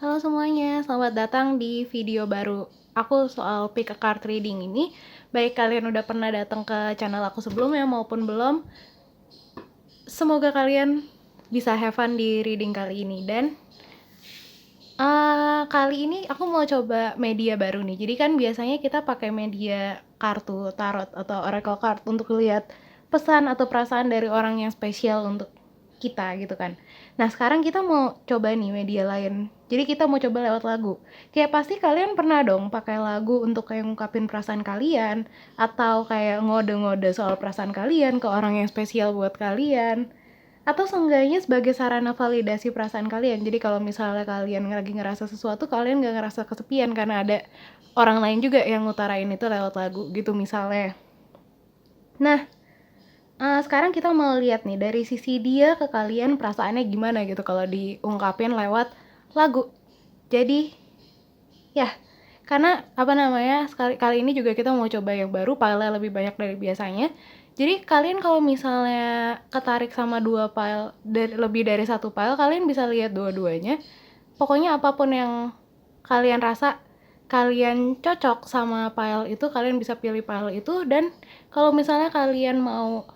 Halo semuanya, selamat datang di video baru aku soal pick a card reading ini. Baik kalian udah pernah datang ke channel aku sebelumnya maupun belum, semoga kalian bisa have fun di reading kali ini. Dan kali ini aku mau coba media baru nih. Jadi kan biasanya kita pakai media kartu tarot atau oracle card untuk lihat pesan atau perasaan dari orang yang spesial untuk kita gitu kan. Nah sekarang kita mau coba nih media lain. Jadi kita mau coba lewat lagu. Kayak pasti kalian pernah dong pakai lagu untuk kayak ngungkapin perasaan kalian, atau kayak ngode-ngode soal perasaan kalian ke orang yang spesial buat kalian, atau seenggaknya sebagai sarana validasi perasaan kalian. Jadi kalau misalnya kalian lagi ngerasa sesuatu, kalian gak ngerasa kesepian karena ada orang lain juga yang ngutarain itu lewat lagu gitu misalnya. Nah sekarang kita mau lihat nih dari sisi dia ke kalian perasaannya gimana gitu kalau diungkapin lewat lagu. Jadi ya, karena kali ini juga kita mau coba yang baru, file lebih banyak dari biasanya. Jadi kalian kalau misalnya ketarik sama dua file, lebih dari satu file, kalian bisa lihat dua-duanya. Pokoknya apapun yang kalian rasa kalian cocok sama file itu, kalian bisa pilih file itu. Dan kalau misalnya kalian mau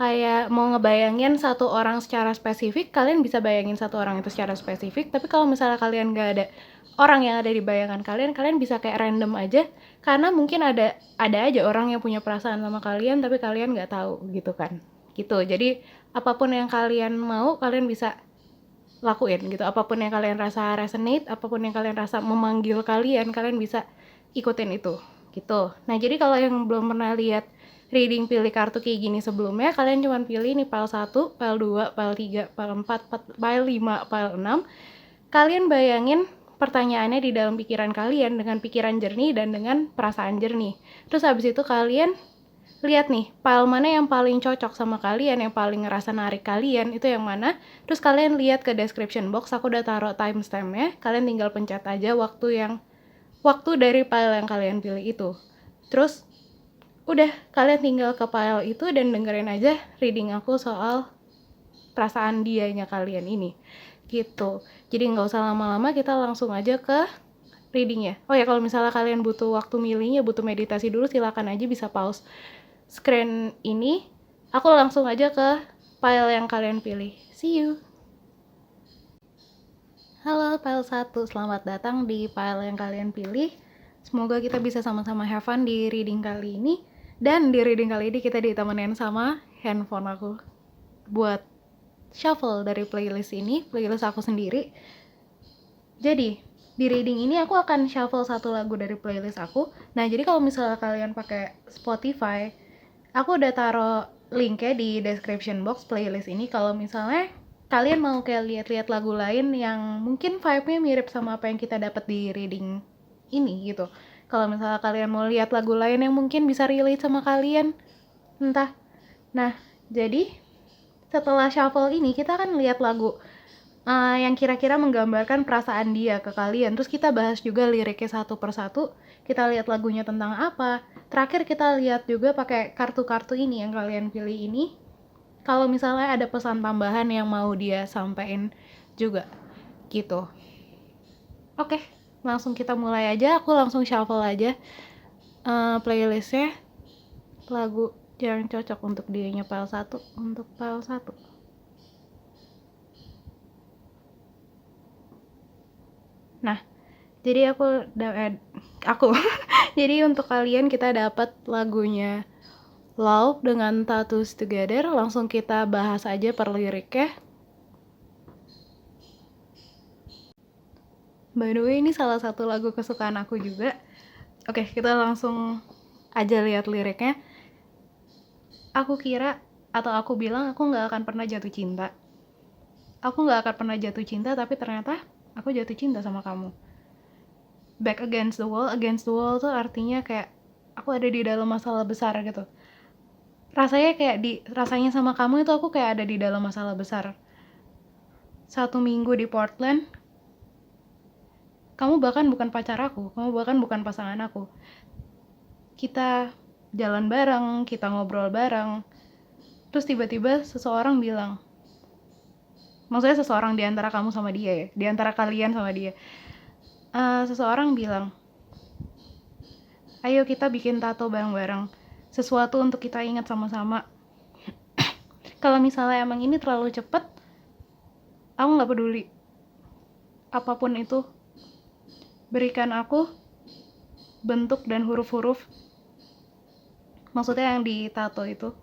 kayak mau ngebayangin satu orang secara spesifik, kalian bisa bayangin satu orang itu secara spesifik. Tapi kalau misalnya kalian gak ada orang yang ada di bayangan kalian, kalian bisa kayak random aja, karena mungkin ada aja orang yang punya perasaan sama kalian tapi kalian gak tahu gitu kan. Gitu. Jadi apapun yang kalian mau, kalian bisa lakuin gitu. Apapun yang kalian rasa resonate, apapun yang kalian rasa memanggil kalian, kalian bisa ikutin itu gitu. Nah jadi kalau yang belum pernah lihat reading pilih kartu kayak gini sebelumnya, kalian cuma pilih nih file 1, file 2, file 3, file 4, file 5, file 6. Kalian bayangin pertanyaannya di dalam pikiran kalian dengan pikiran jernih dan dengan perasaan jernih. Terus habis itu kalian lihat nih, file mana yang paling cocok sama kalian, yang paling ngerasa narik kalian, itu yang mana. Terus kalian lihat ke description box, aku udah taruh timestampnya, kalian tinggal pencet aja waktu dari file yang kalian pilih itu. Terus udah, kalian tinggal ke file itu dan dengerin aja reading aku soal perasaan dianya kalian ini gitu. Jadi nggak usah lama-lama, kita langsung aja ke readingnya. Oh ya, kalau misalnya kalian butuh waktu milihnya, butuh meditasi dulu, silakan aja bisa pause screen ini. Aku langsung aja ke file yang kalian pilih. See you. Halo file 1, selamat datang di file yang kalian pilih. Semoga kita bisa sama-sama have fun di reading kali ini. Dan di reading kali ini kita ditemenin sama handphone aku buat shuffle dari playlist ini, playlist aku sendiri. Jadi di reading ini aku akan shuffle satu lagu dari playlist aku. Nah jadi kalau misalnya kalian pakai Spotify, aku udah taruh linknya di description box playlist ini. Kalau misalnya kalian mau kayak lihat-lihat lagu lain yang mungkin vibe-nya mirip sama apa yang kita dapat di reading ini gitu. Kalau misalnya kalian mau lihat lagu lain yang mungkin bisa relate sama kalian, entah. Nah, jadi setelah shuffle ini kita akan lihat lagu yang kira-kira menggambarkan perasaan dia ke kalian. Terus kita bahas juga liriknya satu persatu. Kita lihat lagunya tentang apa. Terakhir kita lihat juga pakai kartu-kartu ini yang kalian pilih ini, kalau misalnya ada pesan tambahan yang mau dia sampaikan juga gitu. Oke, langsung kita mulai aja. Aku langsung shuffle aja playlistnya, lagu yang cocok untuk dianya file 1 untuk file 1. Nah, jadi aku jadi untuk kalian kita dapat lagunya Love dengan Tattoos Together. Langsung kita bahas aja per liriknya. By the way, ini salah satu lagu kesukaan aku juga. Oke, kita langsung aja lihat liriknya. Aku kira atau aku bilang aku gak akan pernah jatuh cinta. Aku gak akan pernah jatuh cinta, tapi ternyata aku jatuh cinta sama kamu. Back against the wall tuh artinya kayak aku ada di dalam masalah besar gitu. Rasanya sama kamu itu aku kayak ada di dalam masalah besar. 1 minggu di Portland, kamu bahkan bukan pacar aku, kamu bahkan bukan pasangan aku. Kita jalan bareng, kita ngobrol bareng. Terus tiba-tiba seseorang bilang, maksudnya seseorang di antara kamu sama dia ya, di antara kalian sama dia. Seseorang bilang, ayo kita bikin tato bareng-bareng, sesuatu untuk kita ingat sama-sama. Kalau misalnya emang ini terlalu cepet, aku nggak peduli. Apapun itu, berikan aku bentuk dan huruf-huruf, maksudnya yang ditato itu.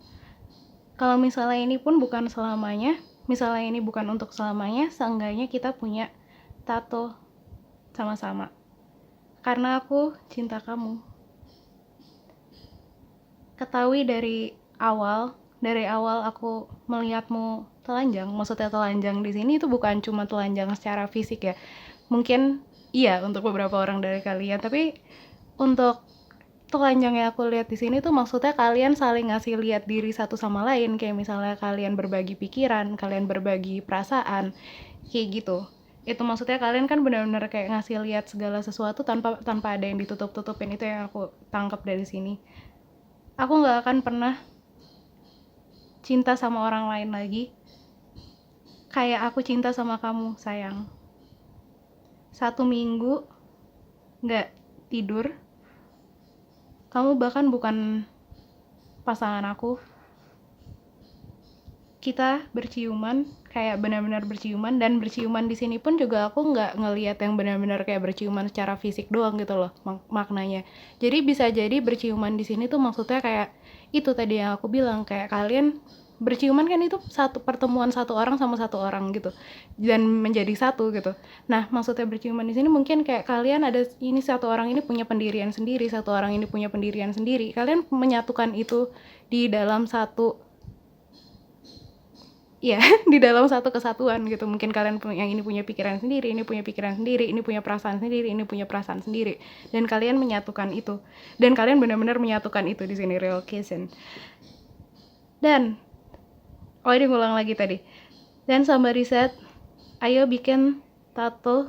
Kalau misalnya ini pun bukan selamanya, misalnya ini bukan untuk selamanya, seenggaknya kita punya tato sama-sama. Karena aku cinta kamu. Ketahui dari awal aku melihatmu telanjang. Maksudnya telanjang di sini itu bukan cuma telanjang secara fisik ya. Mungkin iya untuk beberapa orang dari kalian, tapi untuk telanjang yang aku lihat di sini tuh maksudnya kalian saling ngasih lihat diri satu sama lain, kayak misalnya kalian berbagi pikiran, kalian berbagi perasaan, kayak gitu. Itu maksudnya kalian kan benar-benar kayak ngasih lihat segala sesuatu tanpa ada yang ditutup-tutupin. Itu yang aku tangkap dari sini. Aku nggak akan pernah cinta sama orang lain lagi kayak aku cinta sama kamu, sayang. 1 minggu nggak tidur, kamu bahkan bukan pasangan aku. Kita berciuman, kayak benar-benar berciuman, dan berciuman di sini pun juga aku nggak ngelihat yang benar-benar kayak berciuman secara fisik doang gitu loh maknanya. Jadi bisa jadi berciuman di sini tuh maksudnya kayak itu tadi yang aku bilang, kayak kalian berciuman kan itu satu pertemuan satu orang sama satu orang gitu dan menjadi satu gitu. Nah maksudnya berciuman di sini mungkin kayak kalian ada ini, satu orang ini punya pendirian sendiri, satu orang ini punya pendirian sendiri, kalian menyatukan itu di dalam satu, ya di dalam satu kesatuan gitu. Mungkin kalian yang ini punya pikiran sendiri, ini punya pikiran sendiri, ini punya perasaan sendiri, ini punya perasaan sendiri, dan kalian menyatukan itu, dan kalian benar-benar menyatukan itu di sini, relocation. Dan ini ngulang lagi tadi, dan somebody said, ayo bikin tato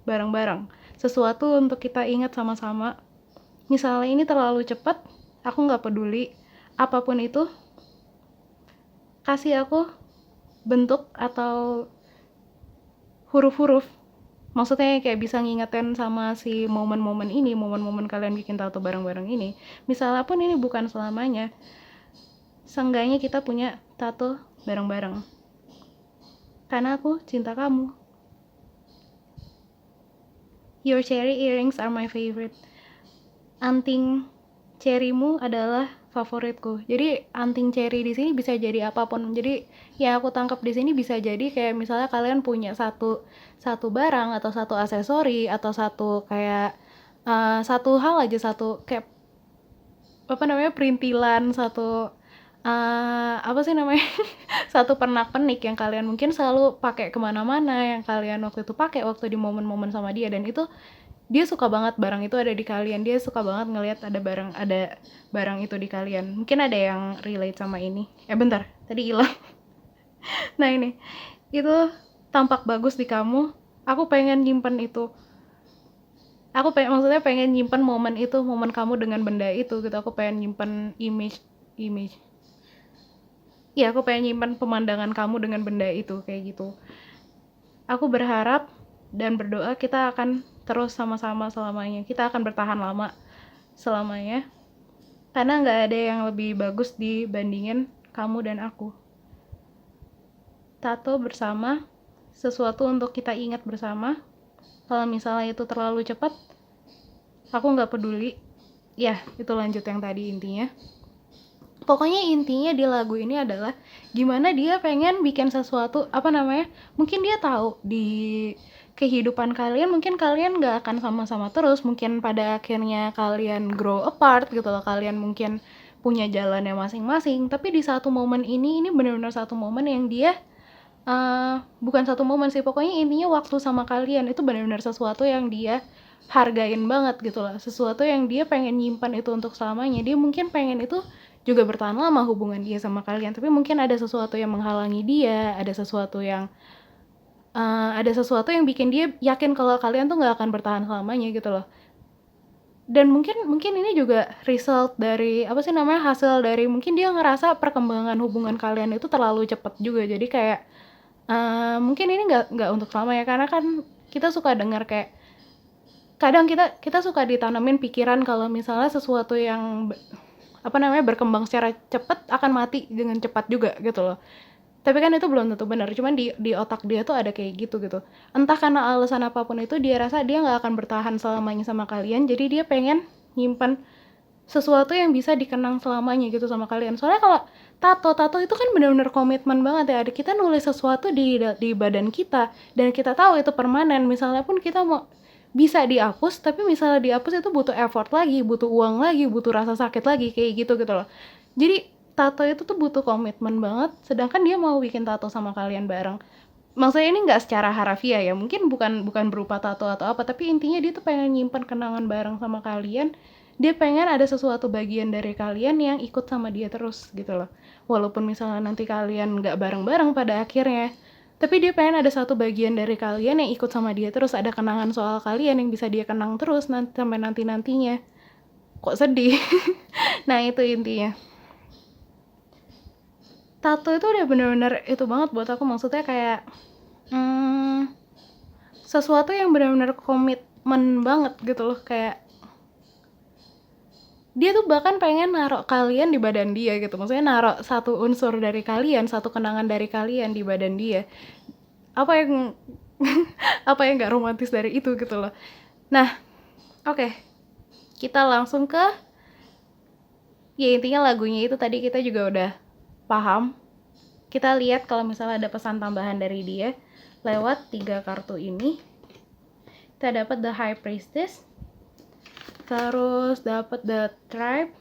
bareng-bareng, sesuatu untuk kita ingat sama-sama. Misalnya ini terlalu cepat, aku nggak peduli. Apapun itu, kasih aku bentuk atau huruf-huruf, maksudnya kayak bisa ngingetin sama si momen-momen ini, momen-momen kalian bikin tato bareng-bareng ini. Misalnya pun ini bukan selamanya, seenggaknya kita punya tato bareng-bareng karena aku cinta kamu. Your cherry earrings are my favorite. Anting cherrymu adalah favoritku. Jadi anting cherry di sini bisa jadi apapun. Jadi ya aku tangkap di sini bisa jadi kayak misalnya kalian punya satu barang atau satu aksesori atau satu kayak satu hal aja, satu kayak apa namanya, perintilan, satu apa sih namanya satu pernak-pernik yang kalian mungkin selalu pakai kemana-mana, yang kalian waktu itu pakai waktu di momen-momen sama dia, dan itu dia suka banget barang itu ada di kalian, dia suka banget ngelihat ada barang itu di kalian. Mungkin ada yang relate sama ini. Bentar, tadi hilang. Nah ini, itu tampak bagus di kamu. Aku pengen nyimpen itu. Maksudnya pengen nyimpen momen itu, momen kamu dengan benda itu gitu. Aku pengen nyimpen image. Ya, aku pengen nyimpen pemandangan kamu dengan benda itu, kayak gitu. Aku berharap dan berdoa kita akan terus sama-sama selamanya. Kita akan bertahan lama selamanya. Karena gak ada yang lebih bagus dibandingin kamu dan aku. Tato bersama, sesuatu untuk kita ingat bersama. Kalau misalnya itu terlalu cepat, aku gak peduli. Ya, itu lanjut yang tadi intinya. Pokoknya intinya di lagu ini adalah gimana dia pengen bikin sesuatu, mungkin dia tahu di kehidupan kalian mungkin kalian gak akan sama-sama terus, mungkin pada akhirnya kalian grow apart gitu loh, kalian mungkin punya jalannya masing-masing, tapi di satu momen ini benar-benar satu momen yang dia bukan satu momen sih, pokoknya intinya waktu sama kalian itu benar-benar sesuatu yang dia hargain banget gitu loh, sesuatu yang dia pengen nyimpan itu untuk selamanya. Dia mungkin pengen itu juga bertahan lama hubungan dia sama kalian, tapi mungkin ada sesuatu yang menghalangi dia, ada sesuatu yang bikin dia yakin kalau kalian tuh nggak akan bertahan selamanya gitu loh. Dan mungkin ini juga result dari hasil dari mungkin dia ngerasa perkembangan hubungan kalian itu terlalu cepat juga, jadi kayak Mungkin ini nggak untuk selamanya, karena kan kita suka dengar kayak kadang kita suka ditanamin pikiran kalau misalnya sesuatu yang berkembang secara cepat akan mati dengan cepat juga gitu loh. Tapi kan itu belum tentu benar, cuman di otak dia tuh ada kayak gitu. Entah karena alasan apapun itu, dia rasa dia nggak akan bertahan selamanya sama kalian, jadi dia pengen nyimpan sesuatu yang bisa dikenang selamanya gitu sama kalian. Soalnya kalau tato itu kan benar-benar komitmen banget ya. Kita nulis sesuatu di badan kita dan kita tahu itu permanen. Misalnya pun kita mau bisa dihapus, tapi misalnya dihapus itu butuh effort lagi, butuh uang lagi, butuh rasa sakit lagi, kayak gitu loh. Jadi tato itu tuh butuh komitmen banget, sedangkan dia mau bikin tato sama kalian bareng. Maksudnya ini nggak secara harafiah ya, mungkin bukan berupa tato atau apa, tapi intinya dia tuh pengen nyimpan kenangan bareng sama kalian. Dia pengen ada sesuatu bagian dari kalian yang ikut sama dia terus gitu loh. Walaupun misalnya nanti kalian nggak bareng-bareng pada akhirnya, tapi dia pengen ada satu bagian dari kalian yang ikut sama dia terus, ada kenangan soal kalian yang bisa dia kenang terus sampai nanti-nantinya. Kok sedih? Nah itu intinya. Tato itu udah bener-bener itu banget buat aku, maksudnya kayak sesuatu yang benar-benar komitmen banget gitu loh. Kayak dia tuh bahkan pengen naruh kalian di badan dia gitu, maksudnya naruh satu unsur dari kalian, satu kenangan dari kalian di badan dia. Apa yang apa yang nggak romantis dari itu gitu loh. Nah, oke, kita langsung ke ya intinya lagunya itu tadi kita juga udah paham. Kita lihat kalau misalnya ada pesan tambahan dari dia lewat 3 kartu ini. Kita dapat The High Priestess, terus dapat The Tribe,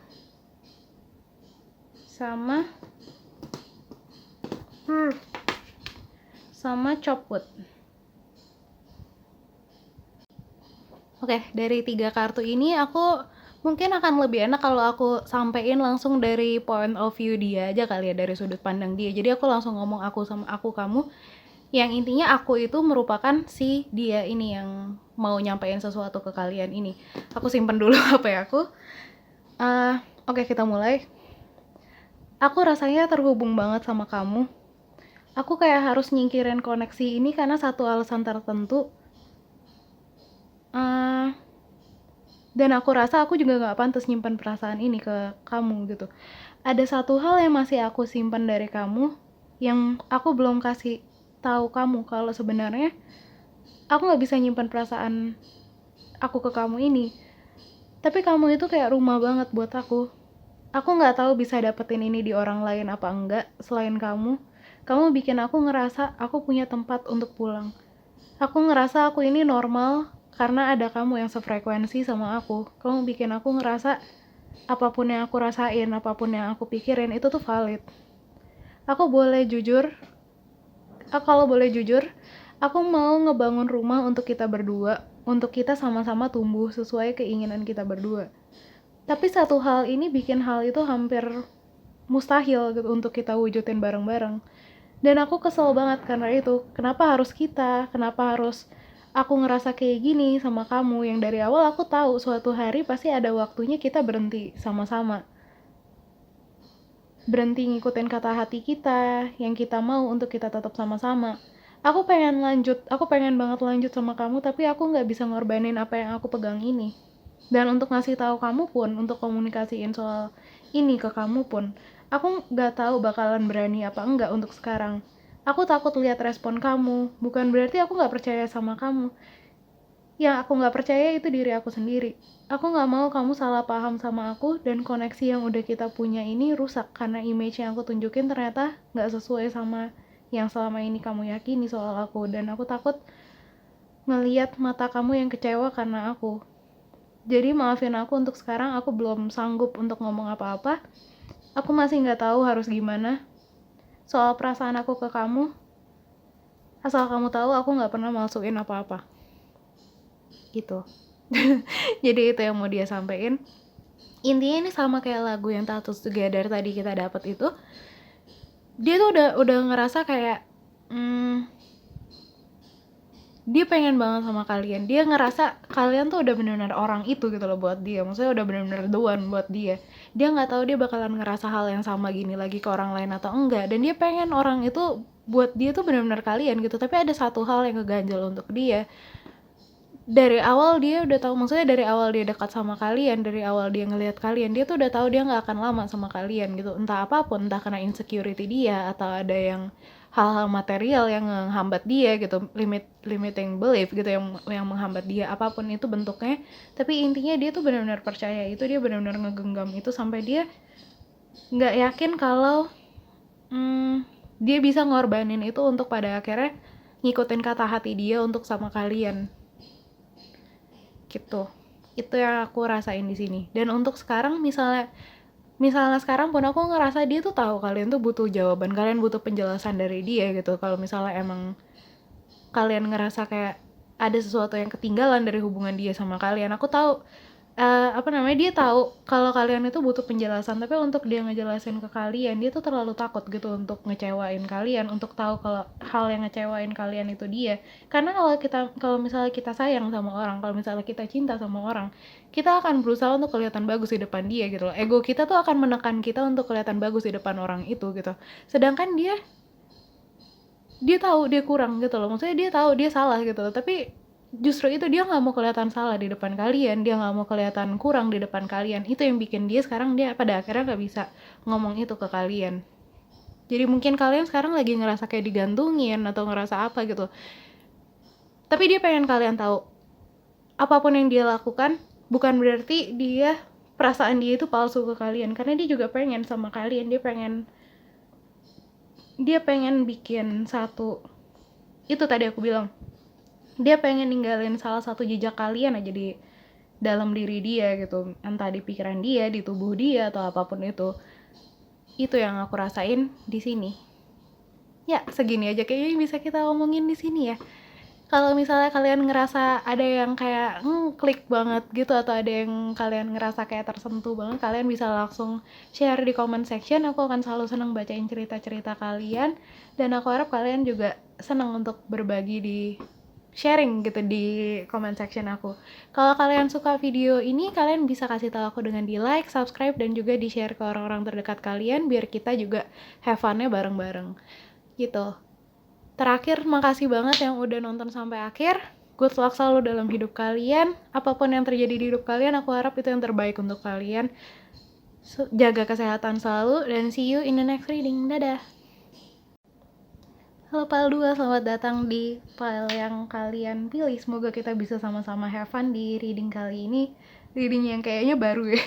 sama Chopwood. Oke, dari 3 kartu ini aku mungkin akan lebih enak kalau aku sampein langsung dari point of view dia aja kali ya, dari sudut pandang dia. Jadi aku langsung ngomong aku sama aku kamu, yang intinya aku itu merupakan si dia ini yang mau nyampein sesuatu ke kalian ini. Aku simpen dulu HP aku. Oke, kita mulai. Aku rasanya terhubung banget sama kamu. Aku kayak harus nyingkirin koneksi ini karena satu alasan tertentu. Dan aku rasa aku juga gak pantas nyimpan perasaan ini ke kamu gitu. Ada satu hal yang masih aku simpan dari kamu, yang aku belum kasih tahu kamu kalau sebenarnya aku gak bisa nyimpan perasaan aku ke kamu ini. Tapi kamu itu kayak rumah banget buat aku. Aku gak tahu bisa dapetin ini di orang lain apa enggak selain kamu. Kamu bikin aku ngerasa aku punya tempat untuk pulang. Aku ngerasa aku ini normal karena ada kamu yang sefrekuensi sama aku. Kamu bikin aku ngerasa apapun yang aku rasain, apapun yang aku pikirin itu tuh valid. Kalau boleh jujur, aku mau ngebangun rumah untuk kita berdua, untuk kita sama-sama tumbuh sesuai keinginan kita berdua. Tapi satu hal ini bikin hal itu hampir mustahil gitu untuk kita wujudin bareng-bareng. Dan aku kesel banget karena itu. Kenapa harus kita? Kenapa harus aku ngerasa kayak gini sama kamu, yang dari awal aku tahu suatu hari pasti ada waktunya kita berhenti sama-sama. Berhenti ngikutin kata hati kita, yang kita mau untuk kita tetap sama-sama. Aku pengen banget lanjut sama kamu, tapi aku gak bisa ngorbanin apa yang aku pegang ini. Dan untuk ngasih tahu kamu pun, untuk komunikasiin soal ini ke kamu pun, aku gak tahu bakalan berani apa enggak untuk sekarang. Aku takut lihat respon kamu, bukan berarti aku gak percaya sama kamu. Yang aku gak percaya itu diri aku sendiri. Aku gak mau kamu salah paham sama aku, dan koneksi yang udah kita punya ini rusak karena image yang aku tunjukin ternyata gak sesuai sama yang selama ini kamu yakini soal aku. Dan aku takut ngeliat mata kamu yang kecewa karena aku. Jadi maafin aku untuk sekarang, aku belum sanggup untuk ngomong apa-apa. Aku masih gak tahu harus gimana soal perasaan aku ke kamu. Asal kamu tahu, aku gak pernah masukin apa-apa gitu. Jadi itu yang mau dia sampein. Intinya ini sama kayak lagu yang Tattoos Together tadi kita dapat itu. Dia tuh udah ngerasa kayak dia pengen banget sama kalian. Dia ngerasa kalian tuh udah benar-benar orang itu gitu loh buat dia. Maksudnya udah benar-benar the one buat dia. Dia nggak tahu dia bakalan ngerasa hal yang sama gini lagi ke orang lain atau enggak. Dan dia pengen orang itu buat dia tuh benar-benar kalian gitu. Tapi ada satu hal yang ngeganjel untuk dia. Dari awal dia udah tahu, maksudnya dari awal dia dekat sama kalian, dari awal dia ngelihat kalian, dia tuh udah tahu dia nggak akan lama sama kalian gitu. Entah apapun, entah karena insecurity dia atau ada yang hal-hal material yang menghambat dia gitu, limiting belief gitu yang menghambat dia, apapun itu bentuknya. Tapi intinya dia tuh benar-benar percaya itu, dia benar-benar ngegenggam itu sampai dia nggak yakin kalau dia bisa ngorbanin itu untuk pada akhirnya ngikutin kata hati dia untuk sama kalian gitu. Itu yang aku rasain di sini. Dan untuk sekarang misalnya sekarang pun aku ngerasa dia tuh tahu kalian tuh butuh jawaban, kalian butuh penjelasan dari dia gitu. Kalau misalnya emang kalian ngerasa kayak ada sesuatu yang ketinggalan dari hubungan dia sama kalian, aku tahu dia tahu kalau kalian itu butuh penjelasan, tapi untuk dia ngejelasin ke kalian, dia tuh terlalu takut gitu untuk ngecewain kalian, untuk tahu kalau hal yang ngecewain kalian itu dia. Karena kalau misalnya kita sayang sama orang, kalau misalnya kita cinta sama orang, kita akan berusaha untuk kelihatan bagus di depan dia gitu loh. Ego kita tuh akan menekan kita untuk kelihatan bagus di depan orang itu gitu. Sedangkan dia tahu dia kurang gitu loh, maksudnya dia tahu dia salah gitu loh, tapi justru itu dia nggak mau kelihatan salah di depan kalian, dia nggak mau kelihatan kurang di depan kalian. Itu yang bikin dia sekarang dia pada akhirnya nggak bisa ngomong itu ke kalian. Jadi mungkin kalian sekarang lagi ngerasa kayak digantungin atau ngerasa apa gitu, tapi dia pengen kalian tahu apapun yang dia lakukan bukan berarti perasaan dia itu palsu ke kalian, karena dia juga pengen sama kalian. Dia pengen bikin satu, itu tadi aku bilang, dia pengen ninggalin salah satu jejak kalian aja di dalam diri dia gitu, entah di pikiran dia, di tubuh dia, atau apapun itu. Itu yang aku rasain di sini. Ya, segini aja kayaknya bisa kita omongin di sini ya. Kalau misalnya kalian ngerasa ada yang kayak klik banget gitu, atau ada yang kalian ngerasa kayak tersentuh banget, kalian bisa langsung share di comment section. Aku akan selalu senang bacain cerita-cerita kalian, dan aku harap kalian juga senang untuk berbagi di sharing gitu di comment section aku. Kalau kalian suka video ini, kalian bisa kasih tahu aku dengan di like, subscribe, dan juga di share ke orang-orang terdekat kalian biar kita juga have fun-nya bareng-bareng gitu. Terakhir, makasih banget yang udah nonton sampai akhir. Good luck selalu dalam hidup kalian. Apapun yang terjadi di hidup kalian, aku harap itu yang terbaik untuk kalian. Jaga kesehatan selalu, dan see you in the next reading. Dadah! Halo Pile 2, selamat datang di file yang kalian pilih. Semoga kita bisa sama-sama have fun di reading kali ini. Reading yang kayaknya baru ya.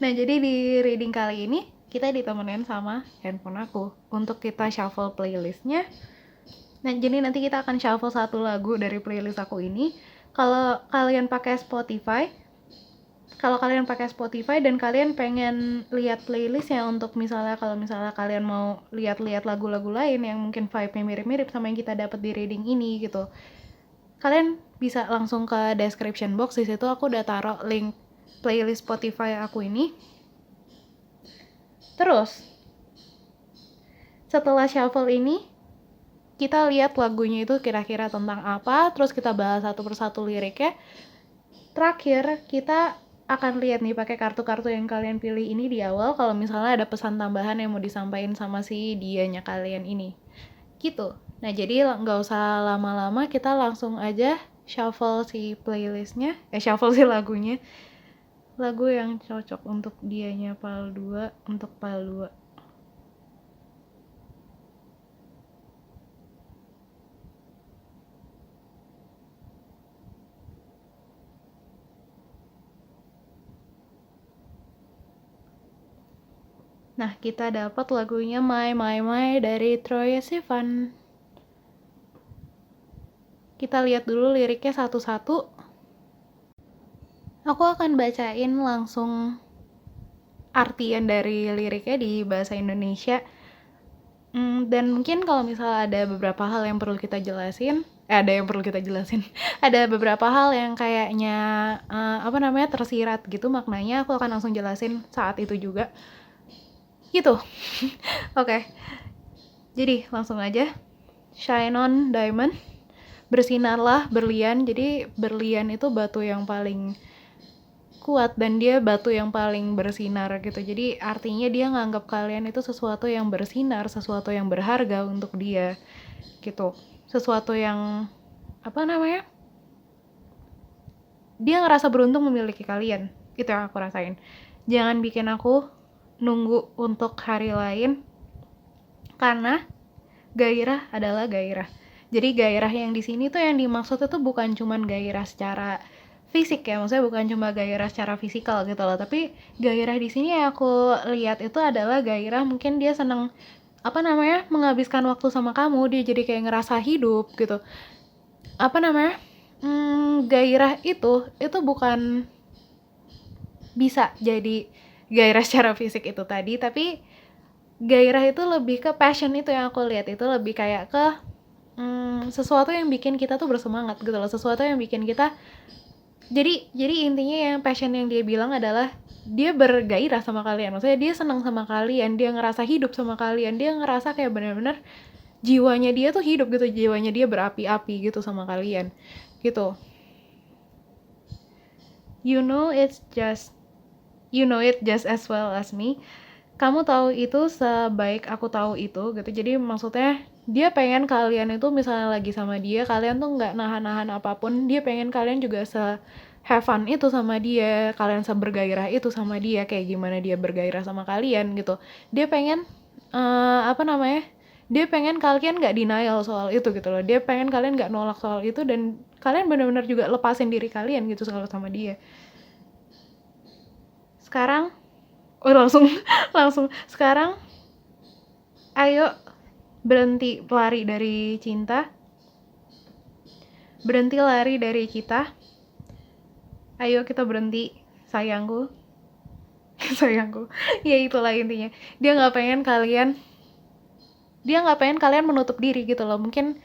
Nah, jadi di reading kali ini kita ditemenin sama handphone aku untuk kita shuffle playlistnya. Nah, jadi nanti kita akan shuffle satu lagu dari playlist aku ini. Kalau kalian pakai Spotify dan kalian pengen lihat playlist ya, untuk kalau misalnya kalian mau lihat-lihat lagu-lagu lain yang mungkin vibe-nya mirip-mirip sama yang kita dapat di reading ini gitu, kalian bisa langsung ke description box. Di situ aku udah taruh link playlist Spotify aku ini. Terus setelah shuffle ini, kita lihat lagunya itu kira-kira tentang apa, terus kita bahas satu persatu liriknya. Terakhir, kita akan lihat nih pakai kartu-kartu yang kalian pilih ini di awal, kalau misalnya ada pesan tambahan yang mau disampaikan sama si dianya kalian ini gitu. Nah, jadi nggak usah lama-lama, kita langsung aja shuffle si playlistnya, shuffle si lagunya, lagu yang cocok untuk dianya Pile 2, untuk Pile 2. Nah, kita dapat lagunya My dari Troye Sivan. Kita lihat dulu liriknya satu-satu. Aku akan bacain langsung artian dari liriknya di bahasa Indonesia. Dan mungkin kalau misalnya ada beberapa hal yang perlu kita jelasin, ada beberapa hal yang kayaknya tersirat gitu maknanya, aku akan langsung jelasin saat itu juga gitu. Oke. Jadi langsung aja. Shine on diamond, bersinarlah berlian. Jadi berlian itu batu yang paling kuat dan dia batu yang paling bersinar gitu. Jadi artinya dia nganggap kalian itu sesuatu yang bersinar, sesuatu yang berharga untuk dia gitu. Sesuatu yang apa namanya? Dia ngerasa beruntung memiliki kalian. Itu yang aku rasain. Jangan bikin aku nunggu untuk hari lain, karena gairah adalah gairah. Jadi gairah yang di sini tuh yang dimaksud itu bukan cuman gairah secara fisik ya, maksudnya bukan cuma gairah secara fisikal gitu loh, tapi gairah di sini yang aku lihat itu adalah gairah mungkin dia seneng apa namanya menghabiskan waktu sama kamu, dia jadi kayak ngerasa hidup gitu. Apa namanya gairah itu bukan bisa jadi gairah secara fisik itu tadi, tapi gairah itu lebih ke passion. Itu yang aku lihat itu lebih kayak ke sesuatu yang bikin kita tuh bersemangat gitu loh, sesuatu yang bikin kita jadi intinya yang passion yang dia bilang adalah dia bergairah sama kalian, maksudnya dia senang sama kalian, dia ngerasa hidup sama kalian, dia ngerasa kayak benar-benar jiwanya dia tuh hidup gitu, jiwanya dia berapi-api gitu sama kalian gitu. You know it just as well as me. Kamu tahu itu sebaik aku tahu itu gitu. Jadi maksudnya dia pengen kalian itu misalnya lagi sama dia, kalian tuh nggak nahan-nahan apapun. Dia pengen kalian juga have fun itu sama dia, kalian bergairah itu sama dia, kayak gimana dia bergairah sama kalian gitu. Dia pengen apa namanya? Dia pengen kalian nggak denial soal itu gitu loh. Dia pengen kalian nggak nolak soal itu dan kalian benar-benar juga lepasin diri kalian gitu kalau sama dia. Sekarang langsung langsung sekarang ayo berhenti lari dari cinta, berhenti lari dari kita, ayo kita berhenti sayangku. Sayangku ya itulah intinya, dia nggak pengen kalian menutup diri gitu loh. Mungkin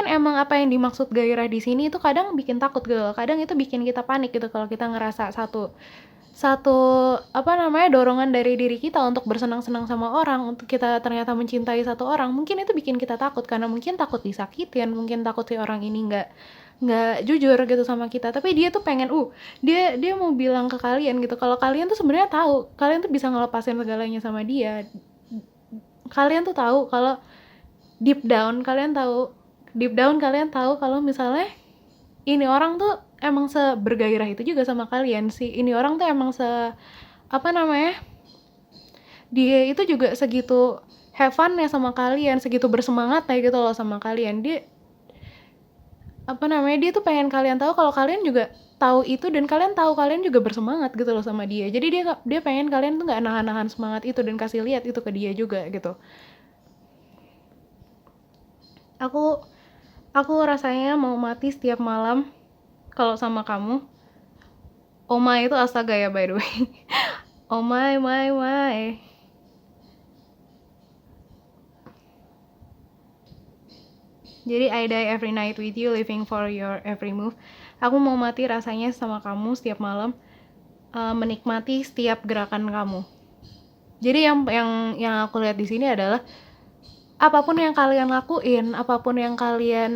emang apa yang dimaksud gairah di sini itu kadang bikin takut gitu loh, kadang itu bikin kita panik gitu kalau kita ngerasa satu apa namanya dorongan dari diri kita untuk bersenang-senang sama orang, untuk kita ternyata mencintai satu orang, mungkin itu bikin kita takut karena mungkin takut disakitin, mungkin takut si orang ini nggak jujur gitu sama kita. Tapi dia tuh pengen dia mau bilang ke kalian gitu kalau kalian tuh sebenarnya tahu kalian tuh bisa ngelepasin segalanya sama dia. Kalian tuh tahu kalau deep down kalian tahu kalau misalnya ini orang tuh emang sebergairah itu juga sama kalian sih. Ini orang tuh emang apa namanya? Dia itu juga segitu have fun ya sama kalian, segitu bersemangat kayak gitu loh sama kalian. Dia apa namanya? Dia tuh pengen kalian tahu kalau kalian juga tahu itu dan kalian tahu kalian juga bersemangat gitu loh sama dia. Jadi dia pengen kalian tuh nggak nahan-nahan semangat itu dan kasih lihat itu ke dia juga gitu. Aku rasanya mau mati setiap malam kalau sama kamu. Oh my itu astaga ya by the way. Oh my. Jadi I die every night with you, living for your every move. Aku mau mati rasanya sama kamu setiap malam, menikmati setiap gerakan kamu. Jadi yang aku lihat di sini adalah apapun yang kalian lakuin, apapun yang kalian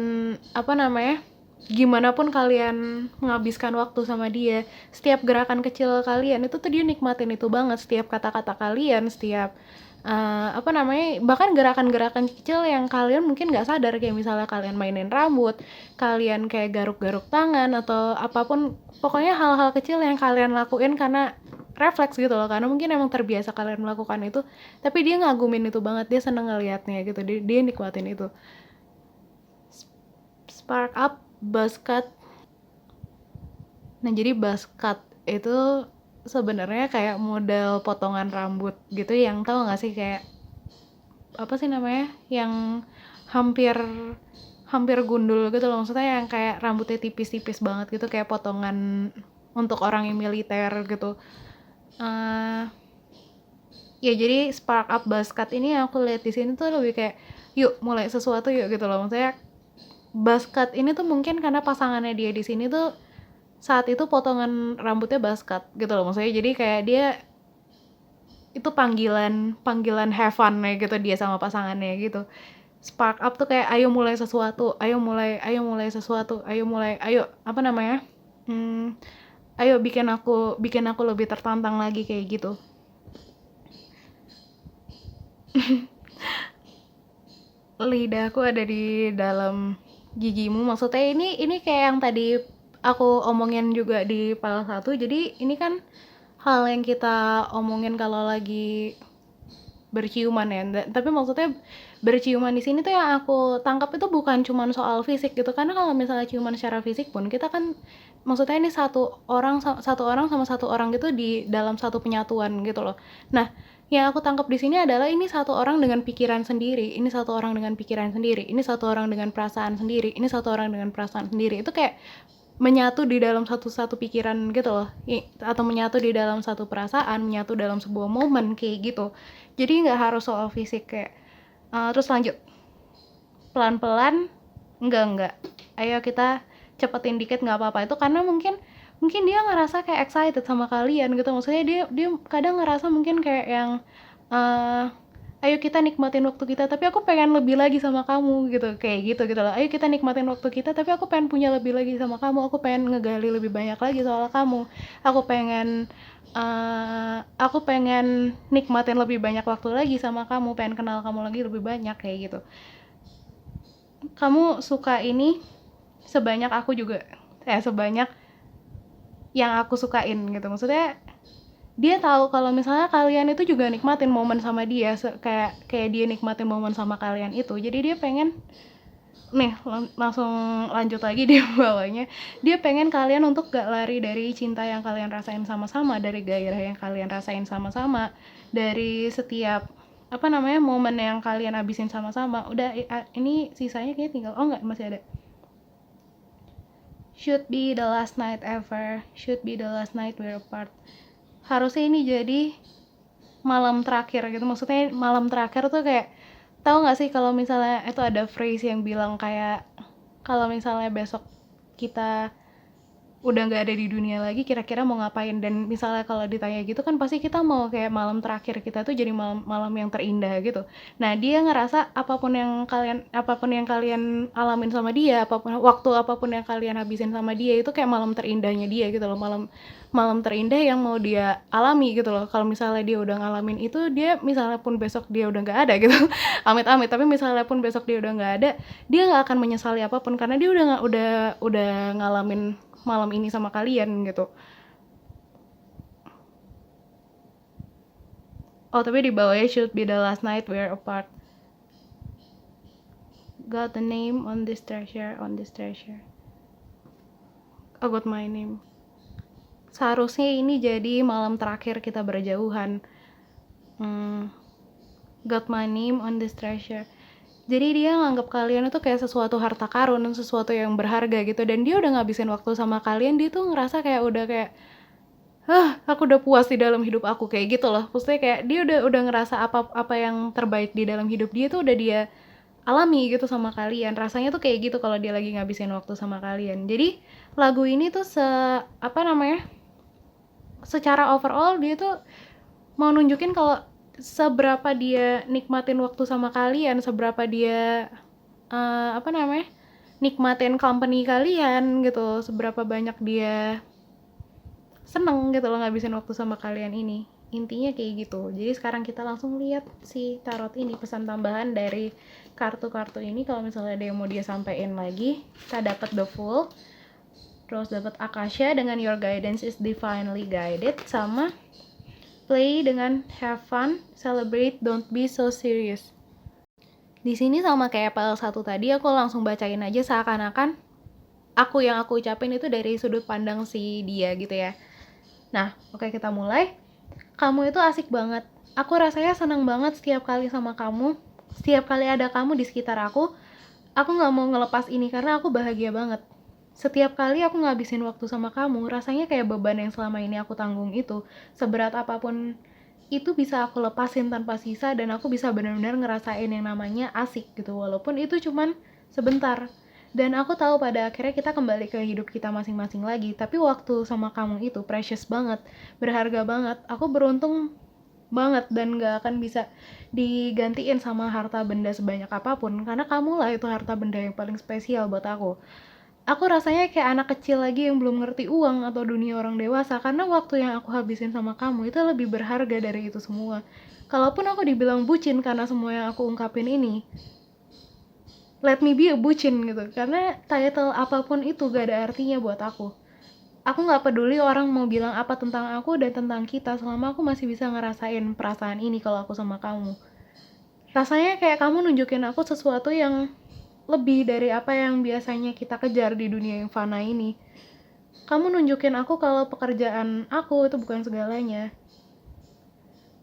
apa namanya, gimana pun kalian menghabiskan waktu sama dia, setiap gerakan kecil kalian itu tuh dia nikmatin itu banget, setiap kata-kata kalian, setiap apa namanya, bahkan gerakan-gerakan kecil yang kalian mungkin nggak sadar, kayak misalnya kalian mainin rambut, kalian kayak garuk-garuk tangan atau apapun, pokoknya hal-hal kecil yang kalian lakuin karena refleks gitu loh, karena mungkin emang terbiasa kalian melakukan itu, tapi dia ngagumin itu banget, dia seneng ngeliatnya gitu, dia nikmatin itu. Spark up buzz cut. Nah jadi buzz cut itu sebenarnya kayak model potongan rambut gitu, yang tahu nggak sih kayak apa sih namanya, yang hampir gundul gitu loh, maksudnya yang kayak rambutnya tipis-tipis banget gitu, kayak potongan untuk orang yang militer gitu. Ya jadi spark up buzz cut ini yang aku lihat di sini tuh lebih kayak yuk mulai sesuatu yuk gitu loh, maksudnya buzz cut ini tuh mungkin karena pasangannya dia di sini tuh saat itu potongan rambutnya buzz cut gitu loh, maksudnya jadi kayak dia itu panggilan have fun gitu dia sama pasangannya gitu. Spark up tuh kayak ayo mulai sesuatu, ayo mulai sesuatu, ayo apa namanya, ayo bikin aku lebih tertantang lagi kayak gitu. Lidahku ada di dalam gigimu, maksudnya ini kayak yang tadi aku omongin juga di part 1. Jadi ini kan hal yang kita omongin kalau lagi berciuman ya. Tapi maksudnya berciuman di sini tuh yang aku tangkap itu bukan cuma soal fisik gitu, karena kalau misalnya ciuman secara fisik pun kita kan, maksudnya ini satu orang sama satu orang gitu di dalam satu penyatuan gitu loh. Nah, yang aku tangkap di sini adalah ini satu orang dengan pikiran sendiri, ini satu orang dengan pikiran sendiri, ini satu orang dengan perasaan sendiri, ini satu orang dengan perasaan sendiri. Itu kayak menyatu di dalam satu pikiran gitu loh, atau menyatu di dalam satu perasaan, menyatu dalam sebuah momen kayak gitu. Jadi nggak harus soal fisik kayak terus lanjut pelan-pelan, enggak, ayo kita cepetin dikit nggak apa-apa. Itu karena mungkin dia ngerasa kayak excited sama kalian gitu, maksudnya dia kadang ngerasa mungkin kayak yang ayo kita nikmatin waktu kita tapi aku pengen lebih lagi sama kamu gitu, kayak gitu loh. Ayo kita nikmatin waktu kita tapi aku pengen punya lebih lagi sama kamu, aku pengen ngegali lebih banyak lagi soal kamu, aku pengen nikmatin lebih banyak waktu lagi sama kamu, pengen kenal kamu lagi lebih banyak kayak gitu. Kamu suka ini sebanyak aku juga, sebanyak yang aku sukain gitu. Maksudnya dia tahu kalau misalnya kalian itu juga nikmatin momen sama dia, kayak dia nikmatin momen sama kalian itu. Jadi dia pengen nih langsung lanjut lagi di bawahnya, dia pengen kalian untuk gak lari dari cinta yang kalian rasain sama-sama, dari gairah yang kalian rasain sama-sama, dari setiap momen yang kalian habisin sama-sama. Udah, ini sisanya kayaknya tinggal, enggak, masih ada. Should be the last night ever, should be the last night we're apart. Harusnya ini jadi malam terakhir gitu. Maksudnya malam terakhir tuh kayak, tahu nggak sih kalau misalnya itu ada phrase yang bilang kayak kalau misalnya besok kita udah nggak ada di dunia lagi, kira-kira mau ngapain? Dan misalnya kalau ditanya gitu kan pasti kita mau kayak malam terakhir kita tuh jadi malam yang terindah gitu. Nah, dia ngerasa apapun yang kalian alamin sama dia, apapun yang kalian habisin sama dia itu kayak malam terindahnya dia gitu loh, malam terindah yang mau dia alami gitu loh. Kalau misalnya dia udah ngalamin itu, dia misalnya pun besok dia udah nggak ada gitu, amit-amit, tapi misalnya pun besok dia udah nggak ada, dia nggak akan menyesali apapun karena dia udah ngalamin malam ini sama kalian gitu. Oh, tapi di bawahnya should be the last night we're apart. Got the name on this treasure, on this treasure. I got my name. Seharusnya ini jadi malam terakhir kita berjauhan. Got my name on this treasure. Jadi dia nganggap kalian itu kayak sesuatu harta karun, sesuatu yang berharga gitu. Dan dia udah ngabisin waktu sama kalian, dia tuh ngerasa kayak udah kayak, aku udah puas di dalam hidup aku, kayak gitu loh. Maksudnya kayak dia udah ngerasa apa yang terbaik di dalam hidup dia tuh udah dia alami gitu sama kalian. Rasanya tuh kayak gitu kalau dia lagi ngabisin waktu sama kalian. Jadi lagu ini tuh secara overall dia tuh mau nunjukin kalau seberapa dia nikmatin waktu sama kalian, seberapa dia nikmatin company kalian gitu, seberapa banyak dia seneng gitu loh ngabisin waktu sama kalian ini. Intinya kayak gitu. Jadi sekarang kita langsung lihat si tarot ini, pesan tambahan dari kartu-kartu ini. Kalau misalnya ada yang mau dia sampein lagi, kita dapat the Fool, terus dapat Akasha dengan Your Guidance is Divinely Guided, sama Play dengan Have Fun, Celebrate, Don't Be So Serious. Di sini sama kayak PL1 tadi, aku langsung bacain aja seakan-akan yang aku ucapin itu dari sudut pandang si dia gitu ya. Nah, oke, kita mulai. Kamu itu asik banget. Aku rasanya senang banget setiap kali sama kamu. Setiap kali ada kamu di sekitar aku gak mau ngelepas ini karena aku bahagia banget. Setiap kali aku ngabisin waktu sama kamu, rasanya kayak beban yang selama ini aku tanggung itu, seberat apapun itu bisa aku lepasin tanpa sisa, dan aku bisa benar-benar ngerasain yang namanya asik gitu, walaupun itu cuman sebentar. Dan aku tahu pada akhirnya kita kembali ke hidup kita masing-masing lagi, tapi waktu sama kamu itu precious banget, berharga banget. Aku beruntung banget dan gak akan bisa digantiin sama harta benda sebanyak apapun, karena kamulah itu harta benda yang paling spesial buat aku. aku rasanya kayak anak kecil lagi yang belum ngerti uang atau dunia orang dewasa, karena waktu yang aku habisin sama kamu itu lebih berharga dari itu semua. Kalaupun aku dibilang bucin karena semua yang aku ungkapin ini, let me be a bucin gitu, karena title apapun itu gak ada artinya buat aku nggak peduli orang mau bilang apa tentang aku dan tentang kita, selama aku masih bisa ngerasain perasaan ini kalau aku sama kamu. Rasanya kayak kamu nunjukin aku sesuatu yang lebih dari apa yang biasanya kita kejar di dunia yang fana ini. Kamu nunjukin aku kalau pekerjaan aku itu bukan segalanya,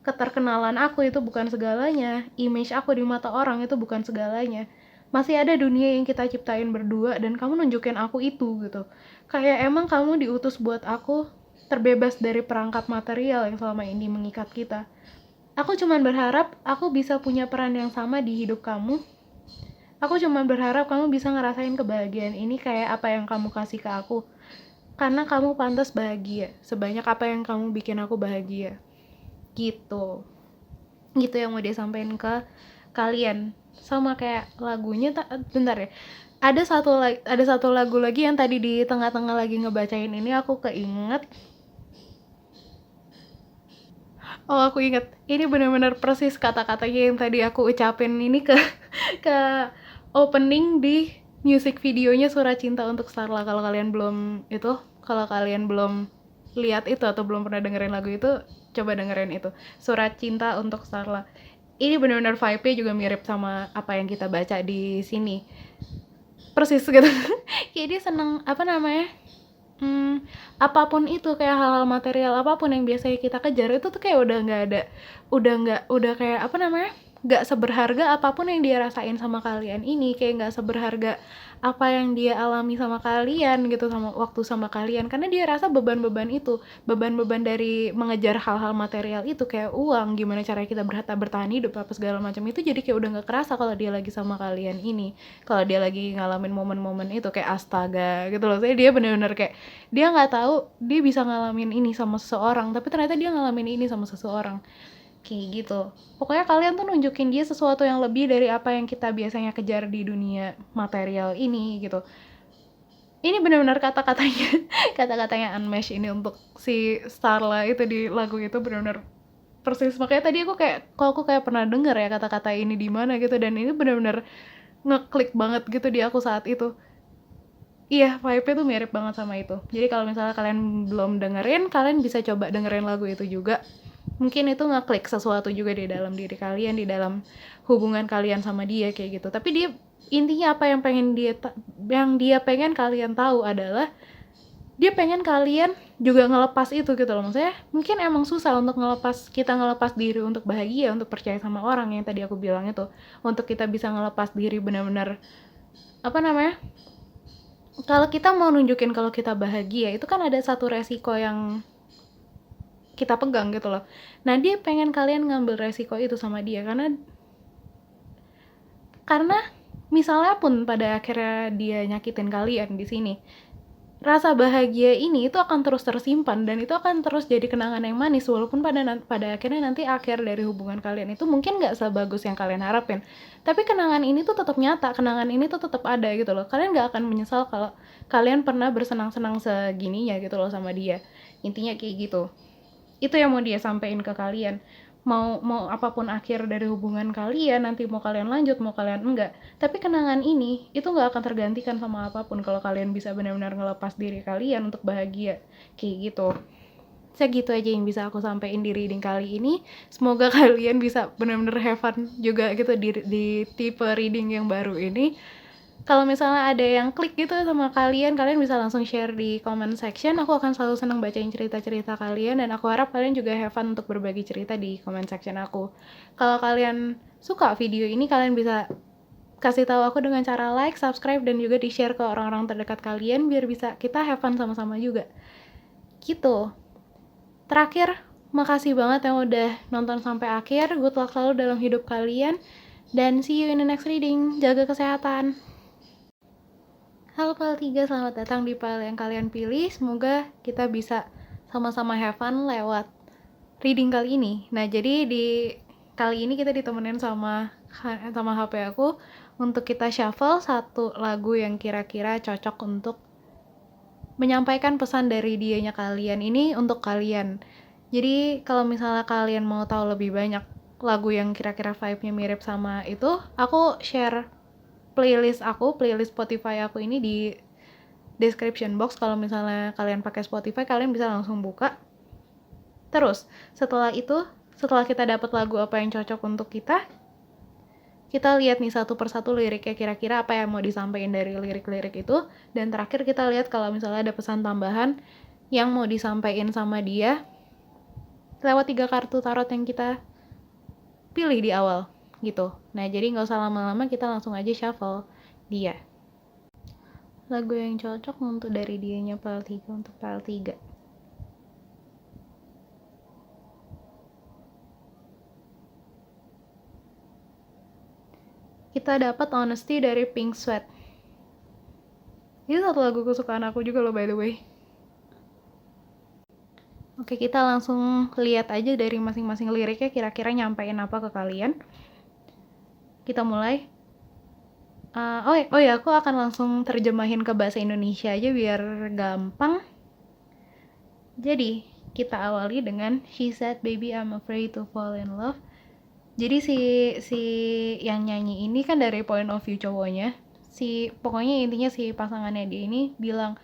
keterkenalan aku itu bukan segalanya, image aku di mata orang itu bukan segalanya. Masih ada dunia yang kita ciptain berdua dan kamu nunjukin aku itu gitu. Kayak emang kamu diutus buat aku terbebas dari perangkap material yang selama ini mengikat kita. Aku cuman berharap aku bisa punya peran yang sama di hidup kamu. Aku cuman berharap kamu bisa ngerasain kebahagiaan ini kayak apa yang kamu kasih ke aku. Karena kamu pantas bahagia sebanyak apa yang kamu bikin aku bahagia. Gitu. Gitu yang mau dia sampaikan ke kalian. Sama kayak lagunya, bentar ya, ada satu lagu lagi yang tadi di tengah-tengah lagi ngebacain ini aku keinget. Oh, aku inget, ini benar-benar persis kata-katanya yang tadi aku ucapin ini ke ke opening di music videonya Surat Cinta untuk Starla. Kalau kalian belum lihat itu atau belum pernah dengerin lagu itu, coba dengerin itu, Surat Cinta untuk Starla. Ini benar-benar vibe-nya juga mirip sama apa yang kita baca di sini, persis gitu. Kayak dia seneng, apa namanya, apapun itu, kayak hal-hal material apapun yang biasanya kita kejar itu tuh kayak udah nggak ada, udah kayak apa namanya, nggak seberharga apapun yang dia rasain sama kalian ini, kayak nggak seberharga apa yang dia alami sama kalian gitu, sama waktu sama kalian, karena dia rasa beban-beban dari mengejar hal-hal material itu kayak uang, gimana cara kita bertahan hidup apa segala macam itu, jadi kayak udah nggak kerasa kalau dia lagi sama kalian ini, kalau dia lagi ngalamin momen-momen itu kayak astaga gitu loh. Saya dia bener-bener kayak dia nggak tahu dia bisa ngalamin ini sama seseorang, tapi ternyata dia ngalamin ini sama seseorang, kayak gitu. Pokoknya kalian tuh nunjukin dia sesuatu yang lebih dari apa yang kita biasanya kejar di dunia material ini gitu. Ini benar-benar kata-katanya kata-katanya Unmesh ini untuk si Starla itu di lagu itu benar-benar persis. Makanya tadi aku kayak pernah denger ya kata-kata ini di mana gitu, dan ini benar-benar ngeklik banget gitu di aku saat itu. Iya, vibe-nya tuh mirip banget sama itu. Jadi kalau misalnya kalian belum dengerin, kalian bisa coba dengerin lagu itu juga. Mungkin itu ngeklik sesuatu juga di dalam diri kalian, di dalam hubungan kalian sama dia kayak gitu. Tapi dia intinya apa yang dia pengen kalian tahu adalah dia pengen kalian juga ngelepas itu gitu loh. Maksudnya mungkin emang susah untuk kita ngelepas diri untuk bahagia, untuk percaya sama orang yang tadi aku bilang itu. Untuk kita bisa ngelepas diri benar-benar, apa namanya, kalau kita mau nunjukin kalau kita bahagia itu kan ada satu resiko yang kita pegang gitu loh. Nah dia pengen kalian ngambil resiko itu sama dia, karena misalnya pun pada akhirnya dia nyakitin kalian di sini, rasa bahagia ini itu akan terus tersimpan dan itu akan terus jadi kenangan yang manis, walaupun pada akhirnya nanti akhir dari hubungan kalian itu mungkin nggak sebagus yang kalian harapin, tapi kenangan ini tuh tetap nyata, kenangan ini tuh tetap ada gitu loh. Kalian nggak akan menyesal kalau kalian pernah bersenang-senang segininya gitu loh sama dia. Intinya kayak gitu. Itu yang mau dia sampein ke kalian. Mau apapun akhir dari hubungan kalian, nanti mau kalian lanjut mau kalian enggak, tapi kenangan ini itu nggak akan tergantikan sama apapun kalau kalian bisa benar-benar ngelepas diri kalian untuk bahagia kayak gitu. Segitu aja yang bisa aku sampaikan di reading kali ini. Semoga kalian bisa benar-benar have fun juga gitu di tipe reading yang baru ini. Kalau misalnya ada yang klik gitu sama kalian bisa langsung share di comment section. Aku akan selalu senang bacain cerita-cerita kalian, dan aku harap kalian juga have fun untuk berbagi cerita di comment section aku. Kalau kalian suka video ini, kalian bisa kasih tahu aku dengan cara like, subscribe, dan juga di-share ke orang-orang terdekat kalian biar bisa kita have fun sama-sama juga. Gitu. Terakhir, makasih banget yang udah nonton sampai akhir. Good luck selalu dalam hidup kalian, dan see you in the next reading. Jaga kesehatan. Halo Pal 3, selamat datang di Pal yang kalian pilih. Semoga kita bisa sama-sama have fun lewat reading kali ini. Nah, jadi di kali ini kita ditemenin sama HP aku untuk kita shuffle satu lagu yang kira-kira cocok untuk menyampaikan pesan dari dianya kalian. Ini untuk kalian. Jadi kalau misalnya kalian mau tahu lebih banyak lagu yang kira-kira vibe-nya mirip sama itu, aku share playlist Spotify aku ini di description box. Kalau misalnya kalian pakai Spotify, kalian bisa langsung buka. Terus, setelah kita dapat lagu apa yang cocok untuk kita lihat nih satu persatu liriknya, kira-kira apa yang mau disampaikan dari lirik-lirik itu. Dan terakhir kita lihat kalau misalnya ada pesan tambahan yang mau disampaikan sama dia lewat 3 kartu tarot yang kita pilih di awal gitu. Nah, jadi nggak usah lama-lama, kita langsung aja shuffle dia. Lagu yang cocok untuk dari dianya pile 3 untuk pile 3. Kita dapat Honesty dari Pink Sweat. Ini satu lagu kesukaan aku juga loh, by the way. Oke, kita langsung lihat aja dari masing-masing liriknya kira-kira nyampein apa ke kalian. Kita mulai. Oh ya, aku akan langsung terjemahin ke bahasa Indonesia aja biar gampang. Jadi, kita awali dengan She said, baby, I'm afraid to fall in love. Jadi si yang nyanyi ini kan dari point of view cowoknya. Pokoknya intinya si pasangannya dia ini bilang,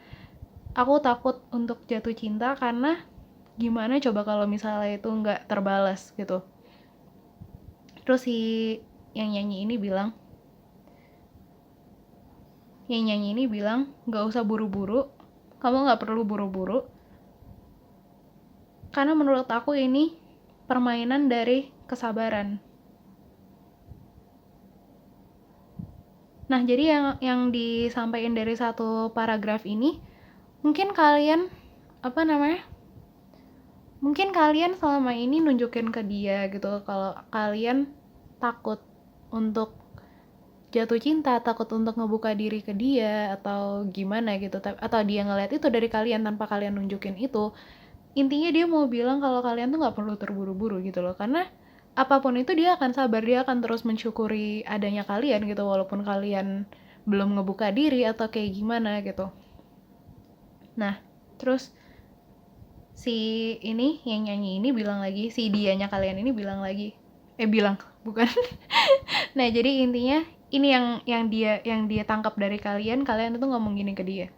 aku takut untuk jatuh cinta karena gimana coba kalau misalnya itu nggak terbalas gitu. Terus yang nyanyi ini bilang nggak usah buru-buru, kamu nggak perlu buru-buru, karena menurut aku ini permainan dari kesabaran. Nah, jadi yang disampaikan dari satu paragraf ini, mungkin kalian selama ini nunjukin ke dia gitu kalau kalian takut untuk jatuh cinta, takut untuk ngebuka diri ke dia atau gimana gitu, atau dia ngeliat itu dari kalian tanpa kalian nunjukin itu. Intinya dia mau bilang kalau kalian tuh nggak perlu terburu-buru gitu loh, karena apapun itu dia akan sabar, dia akan terus mensyukuri adanya kalian gitu, walaupun kalian belum ngebuka diri atau kayak gimana gitu. Nah, terus si ini yang nyanyi ini bilang lagi, si dianya kalian ini bilang bukan. Nah, jadi intinya ini yang dia tangkap dari kalian itu ngomong gini ke dia,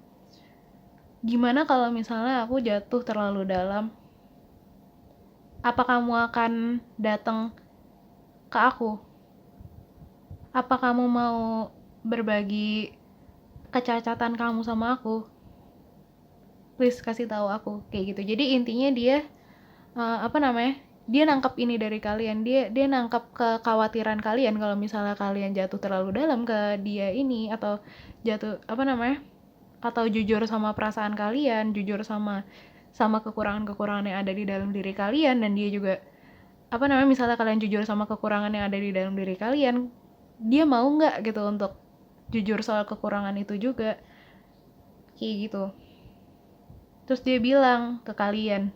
gimana kalau misalnya aku jatuh terlalu dalam, apa kamu akan datang ke aku? Apa kamu mau berbagi kecacatan kamu sama aku? Please kasih tahu aku, kayak gitu. Jadi intinya dia dia nangkap ini dari kalian, dia nangkap kekhawatiran kalian kalau misalnya kalian jatuh terlalu dalam ke dia ini, atau jatuh atau jujur sama perasaan kalian, jujur sama kekurangan-kekurangan yang ada di dalam diri kalian. Dan dia juga misalnya kalian jujur sama kekurangan yang ada di dalam diri kalian, dia mau nggak gitu untuk jujur soal kekurangan itu juga, kayak gitu. Terus dia bilang ke kalian,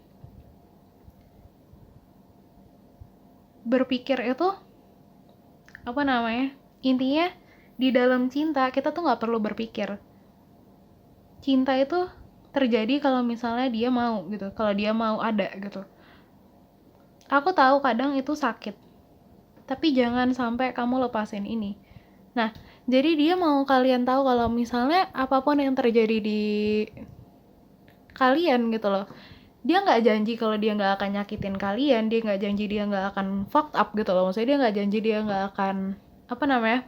berpikir itu intinya di dalam cinta kita tuh nggak perlu berpikir. Cinta itu terjadi kalau misalnya dia mau gitu, kalau dia mau ada gitu. Aku tahu kadang itu sakit, tapi jangan sampai kamu lepasin ini. Nah, jadi dia mau kalian tahu kalau misalnya apapun yang terjadi di kalian gitu loh, dia nggak janji kalau dia nggak akan nyakitin kalian, dia nggak janji dia nggak akan fucked up gitu loh, maksudnya dia nggak janji dia nggak akan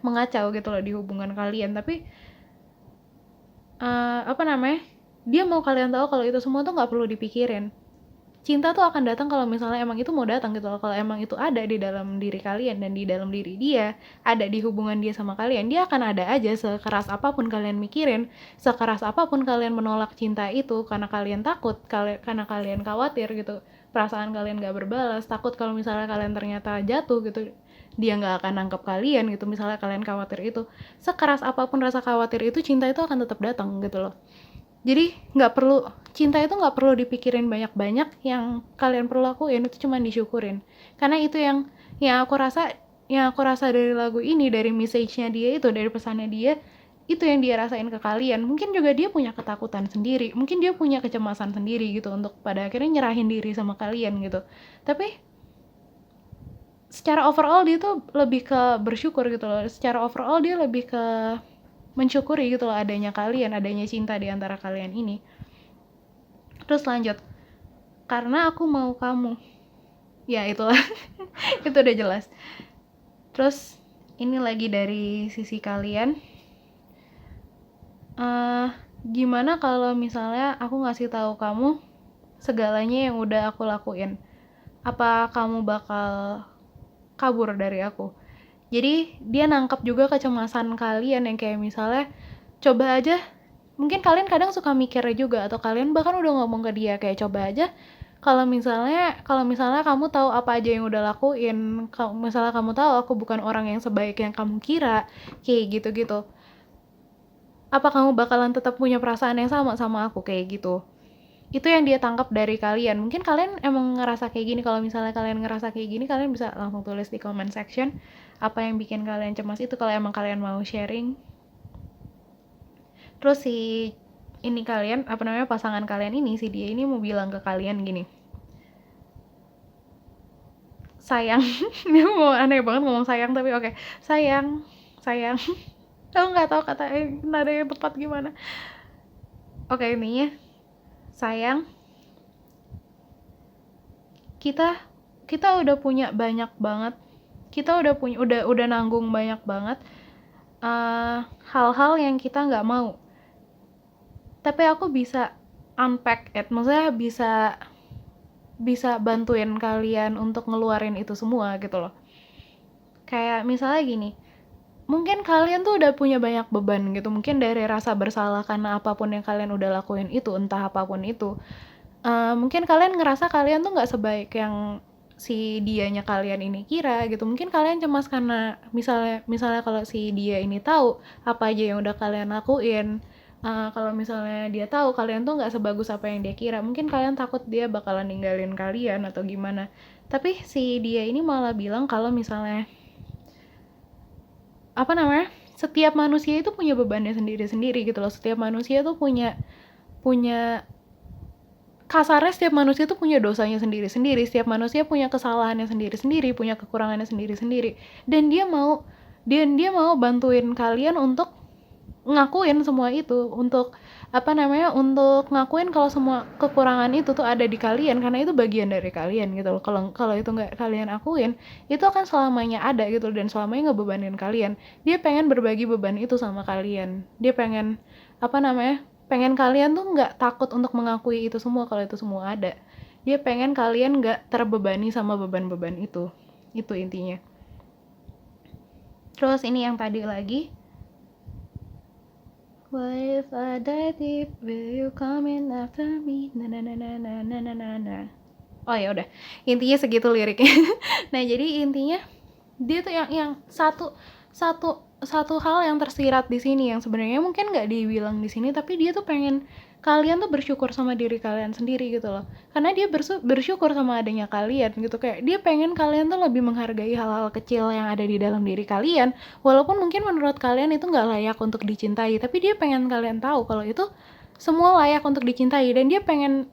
mengacau gitu loh di hubungan kalian. Tapi dia mau kalian tahu kalau itu semua tuh nggak perlu dipikirin. Cinta tuh akan datang kalau misalnya emang itu mau datang gitu loh. Kalau emang itu ada di dalam diri kalian dan di dalam diri dia, ada di hubungan dia sama kalian, dia akan ada aja. Sekeras apapun kalian mikirin, sekeras apapun kalian menolak cinta itu karena kalian takut, karena kalian khawatir gitu, perasaan kalian gak berbalas, takut kalau misalnya kalian ternyata jatuh gitu, dia gak akan nangkep kalian gitu, misalnya kalian khawatir itu. Sekeras apapun rasa khawatir itu, cinta itu akan tetap datang gitu loh. Jadi cinta itu nggak perlu dipikirin banyak-banyak, yang kalian perlu lakuin itu cuma disyukurin. Karena itu yang aku rasa yang aku rasa dari lagu ini, dari message-nya dia itu, dari pesannya dia, itu yang dia rasain ke kalian. Mungkin juga dia punya ketakutan sendiri, mungkin dia punya kecemasan sendiri gitu untuk pada akhirnya nyerahin diri sama kalian gitu. Tapi secara overall dia tuh lebih ke bersyukur gitu loh. Secara overall dia lebih ke mensyukuri gitu loh adanya kalian, adanya cinta di antara kalian ini. Terus lanjut, karena aku mau kamu. Ya itulah. Itu udah jelas. Terus ini lagi dari sisi kalian. Gimana kalau misalnya aku ngasih tahu kamu segalanya yang udah aku lakuin? Apa kamu bakal kabur dari aku? Jadi dia nangkep juga kecemasan kalian yang kayak misalnya, coba aja, mungkin kalian kadang suka mikir juga, atau kalian bahkan udah ngomong ke dia kayak, coba aja kalau misalnya kamu tahu apa aja yang udah lakuin, misalnya kamu tahu aku bukan orang yang sebaik yang kamu kira, kayak gitu-gitu, apa kamu bakalan tetap punya perasaan yang sama aku, kayak gitu. Itu yang dia tangkap dari kalian. Mungkin kalian emang ngerasa kayak gini. Kalau misalnya kalian ngerasa kayak gini, kalian bisa langsung tulis di comment section apa yang bikin kalian cemas itu, kalau emang kalian mau sharing. Terus si ini kalian, pasangan kalian ini, si dia ini mau bilang ke kalian gini, sayang. Dia mau aneh banget ngomong sayang, tapi oke. Sayang. Aku nggak tahu kata nada yang tepat gimana. Oke, intinya sayang, kita udah punya banyak banget, kita udah nanggung banyak banget hal-hal yang kita nggak mau, tapi aku bisa unpack it, maksudnya bisa bantuin kalian untuk ngeluarin itu semua gitu loh. Kayak misalnya gini, mungkin kalian tuh udah punya banyak beban gitu, mungkin dari rasa bersalah karena apapun yang kalian udah lakuin itu, entah apapun itu. Mungkin kalian ngerasa kalian tuh nggak sebaik yang si dianya kalian ini kira gitu. Mungkin kalian cemas karena misalnya kalau si dia ini tahu apa aja yang udah kalian lakuin. Kalau misalnya dia tahu kalian tuh nggak sebagus apa yang dia kira, mungkin kalian takut dia bakalan ninggalin kalian atau gimana. Tapi si dia ini malah bilang kalau misalnya setiap manusia itu punya bebannya sendiri-sendiri gitu loh. Setiap manusia tuh punya kasarnya setiap manusia tuh punya dosanya sendiri-sendiri, setiap manusia punya kesalahannya sendiri-sendiri, punya kekurangannya sendiri-sendiri, dan dia mau bantuin kalian untuk ngakuin semua itu, untuk untuk ngakuin kalau semua kekurangan itu tuh ada di kalian, karena itu bagian dari kalian gitu loh. Kalau itu nggak kalian akuin, itu akan selamanya ada gitu, dan selamanya ngebebanin kalian. Dia pengen berbagi beban itu sama kalian, dia pengen pengen kalian tuh nggak takut untuk mengakui itu semua, kalau itu semua ada. Dia pengen kalian nggak terbebani sama beban-beban itu intinya. Terus ini yang tadi lagi, what if I die deep, will you come in after me, na na na na na na na na na. Oh ya udah, intinya segitu liriknya. Nah jadi intinya dia tuh yang satu hal yang tersirat di sini, yang sebenarnya mungkin nggak dibilang di sini, tapi dia tuh pengen kalian tuh bersyukur sama diri kalian sendiri gitu loh, karena dia bersyukur sama adanya kalian gitu. Kayak dia pengen kalian tuh lebih menghargai hal-hal kecil yang ada di dalam diri kalian, walaupun mungkin menurut kalian itu nggak layak untuk dicintai, tapi dia pengen kalian tahu kalau itu semua layak untuk dicintai. Dan dia pengen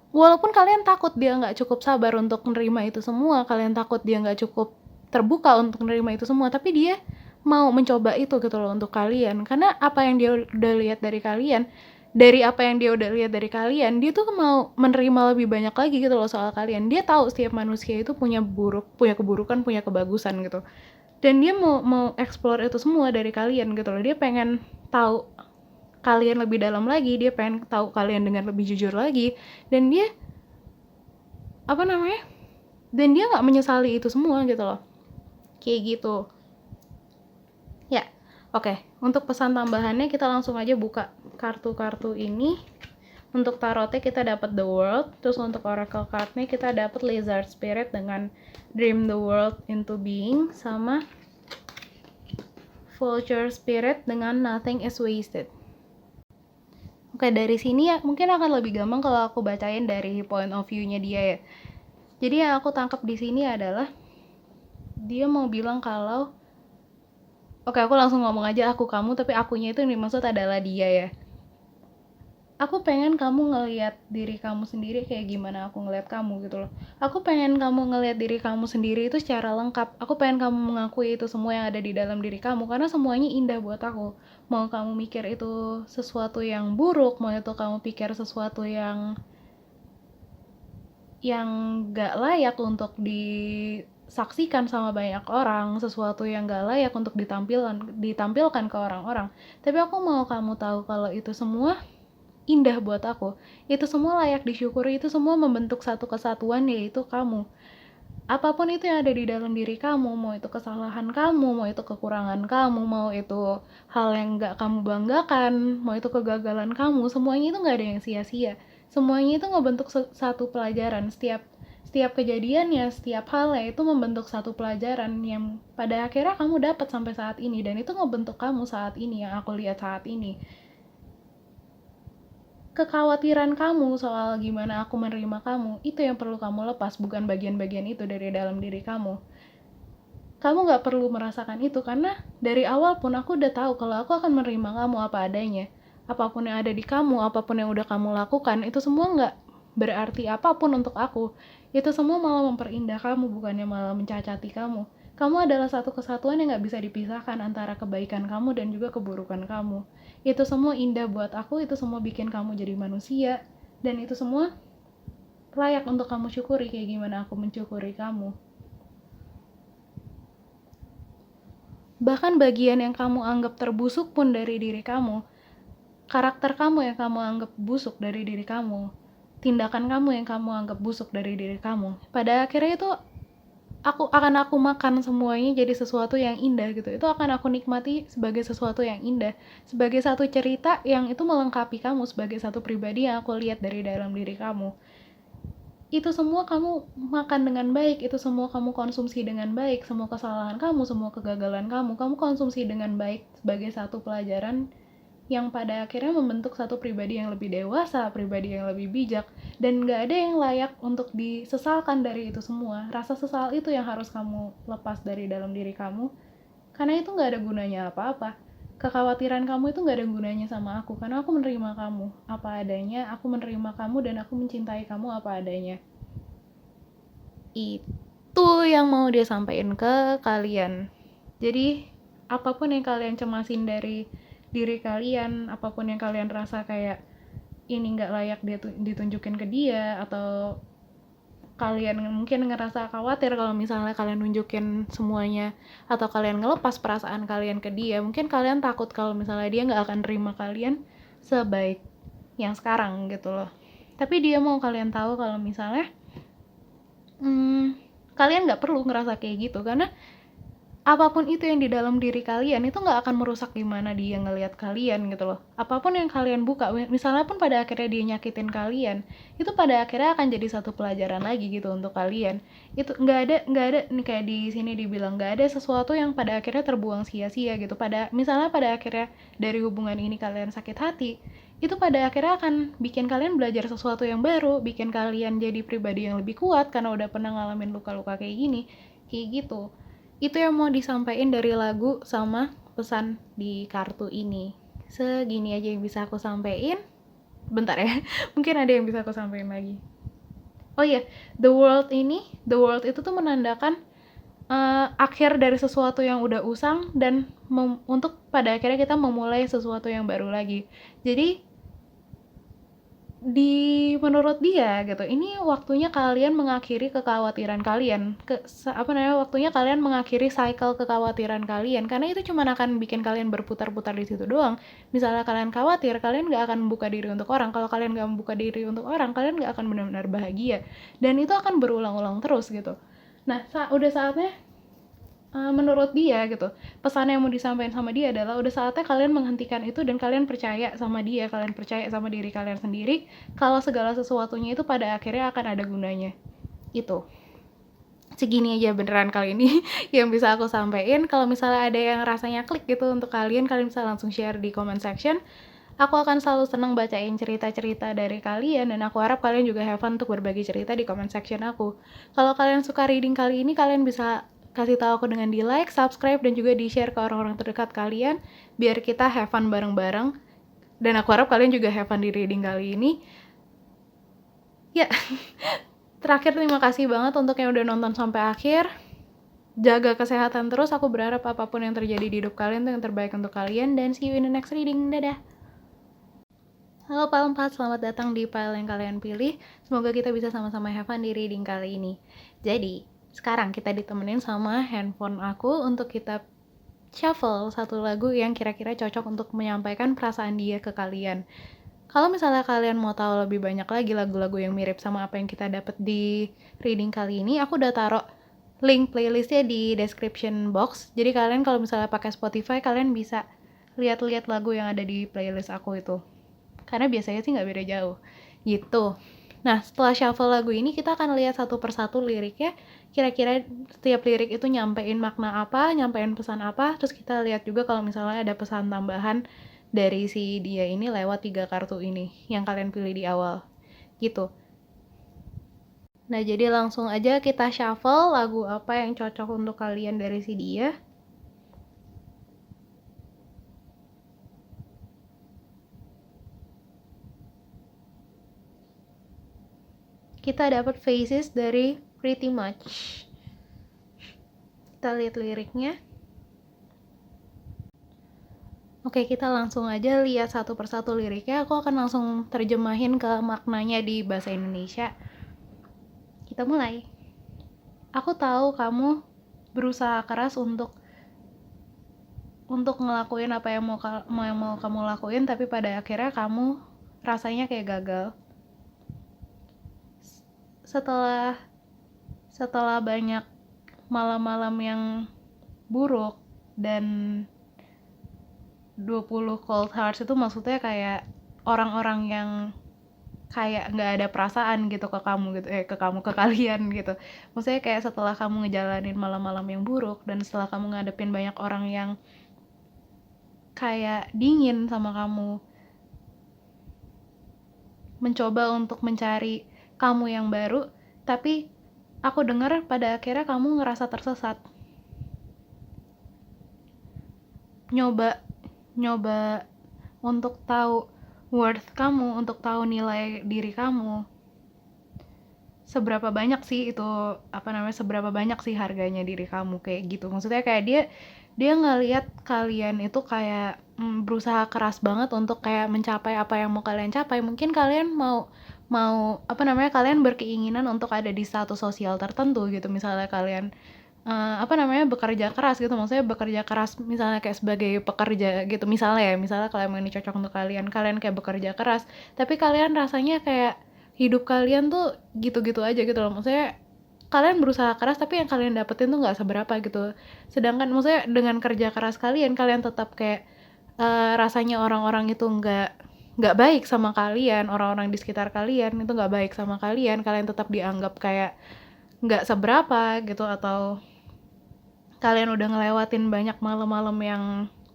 walaupun kalian takut dia nggak cukup sabar untuk menerima itu semua, kalian takut dia nggak cukup terbuka untuk menerima itu semua, tapi dia mau mencoba itu gitu loh untuk kalian. Karena apa yang dia udah lihat dari kalian, dia tuh mau menerima lebih banyak lagi gitu loh soal kalian. Dia tahu setiap manusia itu punya keburukan, punya kebagusan gitu, dan dia mau explore itu semua dari kalian gitu loh. Dia pengen tahu kalian lebih dalam lagi, dia pengen tahu kalian dengan lebih jujur lagi, dan dia nggak menyesali itu semua gitu loh, kayak gitu ya. Oke, untuk pesan tambahannya kita langsung aja buka kartu-kartu ini. Untuk tarotnya kita dapat The World, terus untuk oracle cardnya kita dapat Lizard Spirit dengan Dream the World into Being, sama Vulture Spirit dengan Nothing is Wasted. Oke, dari sini ya mungkin akan lebih gampang kalau aku bacain dari point of view-nya dia ya. Jadi yang aku tangkap di sini adalah dia mau bilang kalau oke, aku langsung ngomong aja aku kamu, tapi akunya itu yang dimaksud adalah dia ya. Aku pengen kamu ngelihat diri kamu sendiri kayak gimana aku ngelihat kamu gitu loh. Aku pengen kamu ngelihat diri kamu sendiri itu secara lengkap. Aku pengen kamu mengakui itu semua yang ada di dalam diri kamu karena semuanya indah buat aku. Mau kamu mikir itu sesuatu yang buruk, mau itu kamu pikir sesuatu yang gak layak untuk disaksikan sama banyak orang, sesuatu yang gak layak untuk ditampilkan ke orang-orang. Tapi aku mau kamu tahu kalau itu semua indah buat aku. Itu semua layak disyukuri, itu semua membentuk satu kesatuan yaitu kamu. Apapun itu yang ada di dalam diri kamu, mau itu kesalahan kamu, mau itu kekurangan kamu, mau itu hal yang gak kamu banggakan, mau itu kegagalan kamu, semuanya itu gak ada yang sia-sia. Semuanya itu ngebentuk satu pelajaran. Setiap kejadiannya, setiap halnya itu membentuk satu pelajaran yang pada akhirnya kamu dapat sampai saat ini, dan itu ngebentuk kamu saat ini yang aku lihat saat ini. Kekhawatiran kamu soal gimana aku menerima kamu, itu yang perlu kamu lepas, bukan bagian-bagian itu dari dalam diri kamu. Kamu gak perlu merasakan itu, karena dari awal pun aku udah tahu kalau aku akan menerima kamu apa adanya. Apapun yang ada di kamu, apapun yang udah kamu lakukan, itu semua gak berarti apapun untuk aku. Itu semua malah memperindah kamu, bukannya malah mencacati kamu. Kamu adalah satu kesatuan yang gak bisa dipisahkan antara kebaikan kamu dan juga keburukan kamu. Itu semua indah buat aku, itu semua bikin kamu jadi manusia, dan itu semua layak untuk kamu syukuri kayak gimana aku mensyukuri kamu. Bahkan bagian yang kamu anggap terbusuk pun dari diri kamu, karakter kamu yang kamu anggap busuk dari diri kamu, tindakan kamu yang kamu anggap busuk dari diri kamu, pada akhirnya itu aku makan semuanya jadi sesuatu yang indah gitu. Itu akan aku nikmati sebagai sesuatu yang indah, sebagai satu cerita yang itu melengkapi kamu, sebagai satu pribadi yang aku lihat dari dalam diri kamu. Itu semua kamu makan dengan baik, itu semua kamu konsumsi dengan baik, semua kesalahan kamu, semua kegagalan kamu konsumsi dengan baik sebagai satu pelajaran yang pada akhirnya membentuk satu pribadi yang lebih dewasa, pribadi yang lebih bijak, dan gak ada yang layak untuk disesalkan dari itu semua. Rasa sesal itu yang harus kamu lepas dari dalam diri kamu, karena itu gak ada gunanya apa-apa. Kekhawatiran kamu itu gak ada gunanya sama aku, karena aku menerima kamu apa adanya, aku menerima kamu dan aku mencintai kamu apa adanya. Itu yang mau dia sampaikan ke kalian. Jadi apapun yang kalian cemasin dari diri kalian, apapun yang kalian rasa kayak ini gak layak ditunjukin ke dia, atau kalian mungkin ngerasa khawatir kalau misalnya kalian nunjukin semuanya atau kalian ngelepas perasaan kalian ke dia, mungkin kalian takut kalau misalnya dia gak akan terima kalian sebaik yang sekarang gitu loh. Tapi dia mau kalian tahu kalau misalnya kalian gak perlu ngerasa kayak gitu, karena apapun itu yang di dalam diri kalian itu gak akan merusak gimana dia ngelihat kalian gitu loh. Apapun yang kalian buka, misalnya pun pada akhirnya dia nyakitin kalian, itu pada akhirnya akan jadi satu pelajaran lagi gitu untuk kalian. Itu gak ada nih, kayak di sini dibilang gak ada sesuatu yang pada akhirnya terbuang sia-sia gitu. Misalnya pada akhirnya dari hubungan ini kalian sakit hati, itu pada akhirnya akan bikin kalian belajar sesuatu yang baru, bikin kalian jadi pribadi yang lebih kuat karena udah pernah ngalamin luka-luka kayak gini, kayak gitu. Itu yang mau disampaikan dari lagu sama pesan di kartu ini. Segini aja yang bisa aku sampaikan. Bentar ya, mungkin ada yang bisa aku sampaikan lagi. Oh iya, the world itu tuh menandakan akhir dari sesuatu yang udah usang dan untuk pada akhirnya kita memulai sesuatu yang baru lagi. Jadi menurut dia gitu, ini waktunya kalian mengakhiri kekhawatiran kalian, waktunya kalian mengakhiri cycle kekhawatiran kalian, karena itu cuma akan bikin kalian berputar-putar di situ doang. Misalnya kalian khawatir, kalian gak akan membuka diri untuk orang. Kalau kalian gak membuka diri untuk orang, kalian gak akan benar-benar bahagia, dan itu akan berulang-ulang terus gitu. Nah, udah saatnya menurut dia gitu, pesan yang mau disampaikan sama dia adalah udah saatnya kalian menghentikan itu dan kalian percaya sama dia, kalian percaya sama diri kalian sendiri kalau segala sesuatunya itu pada akhirnya akan ada gunanya. Itu segini aja beneran kali ini yang bisa aku sampaikan. Kalau misalnya ada yang rasanya klik gitu untuk kalian bisa langsung share di comment section. Aku akan selalu senang bacain cerita-cerita dari kalian, dan aku harap kalian juga have fun untuk berbagi cerita di comment section aku. Kalau kalian suka reading kali ini, kalian bisa kasih tahu aku dengan di like, subscribe, dan juga di share ke orang-orang terdekat kalian biar kita have fun bareng-bareng. Dan aku harap kalian juga have fun di reading kali ini. Ya, terakhir terima kasih banget untuk yang udah nonton sampai akhir. Jaga kesehatan terus, aku berharap apapun yang terjadi di hidup kalian itu yang terbaik untuk kalian. Dan see you in the next reading, dadah! Halo Pile 4, selamat datang di Pile yang kalian pilih. Semoga kita bisa sama-sama have fun di reading kali ini. Jadi, sekarang kita ditemenin sama handphone aku untuk kita shuffle satu lagu yang kira-kira cocok untuk menyampaikan perasaan dia ke kalian. Kalau misalnya kalian mau tahu lebih banyak lagi lagu-lagu yang mirip sama apa yang kita dapat di reading kali ini, aku udah taruh link playlistnya di description box. Jadi kalian kalau misalnya pakai Spotify, kalian bisa lihat-lihat lagu yang ada di playlist aku itu. Karena biasanya sih nggak beda jauh gitu. Nah, setelah shuffle lagu ini kita akan lihat satu persatu liriknya, kira-kira setiap lirik itu nyampein makna apa, nyampein pesan apa. Terus kita lihat juga kalau misalnya ada pesan tambahan dari si dia ini lewat 3 kartu ini yang kalian pilih di awal gitu. Nah, jadi langsung aja kita shuffle lagu apa yang cocok untuk kalian dari si dia. Kita dapat Faces dari Pretty Much. Kita lihat liriknya. Oke, kita langsung aja lihat satu persatu liriknya. Aku akan langsung terjemahin ke maknanya di bahasa Indonesia. Kita mulai. Aku tahu kamu berusaha keras untuk ngelakuin apa yang mau kamu lakuin, tapi pada akhirnya kamu rasanya kayak gagal. Setelah banyak malam-malam yang buruk dan 20 cold hearts itu maksudnya kayak orang-orang yang kayak nggak ada perasaan gitu ke kamu gitu, ke kalian gitu. Maksudnya kayak setelah kamu ngejalanin malam-malam yang buruk dan setelah kamu ngadepin banyak orang yang kayak dingin sama kamu, mencoba untuk mencari kamu yang baru, tapi aku dengar pada akhirnya kamu ngerasa tersesat. Nyoba untuk tahu worth kamu, untuk tahu nilai diri kamu. Seberapa banyak sih itu, seberapa banyak sih harganya diri kamu, kayak gitu. Maksudnya kayak dia ngelihat kalian itu kayak berusaha keras banget untuk kayak mencapai apa yang mau kalian capai. Mungkin kalian mau kalian berkeinginan untuk ada di status sosial tertentu gitu. Misalnya kalian bekerja keras gitu. Maksudnya bekerja keras misalnya kayak sebagai pekerja gitu. Misalnya kalian ini cocok untuk kalian kayak bekerja keras, tapi kalian rasanya kayak hidup kalian tuh gitu-gitu aja gitu loh. Maksudnya kalian berusaha keras tapi yang kalian dapetin tuh nggak seberapa gitu. Sedangkan maksudnya dengan kerja keras kalian tetap kayak rasanya orang-orang itu nggak baik sama kalian, orang-orang di sekitar kalian itu nggak baik sama kalian tetap dianggap kayak nggak seberapa gitu, atau kalian udah ngelewatin banyak malam-malam yang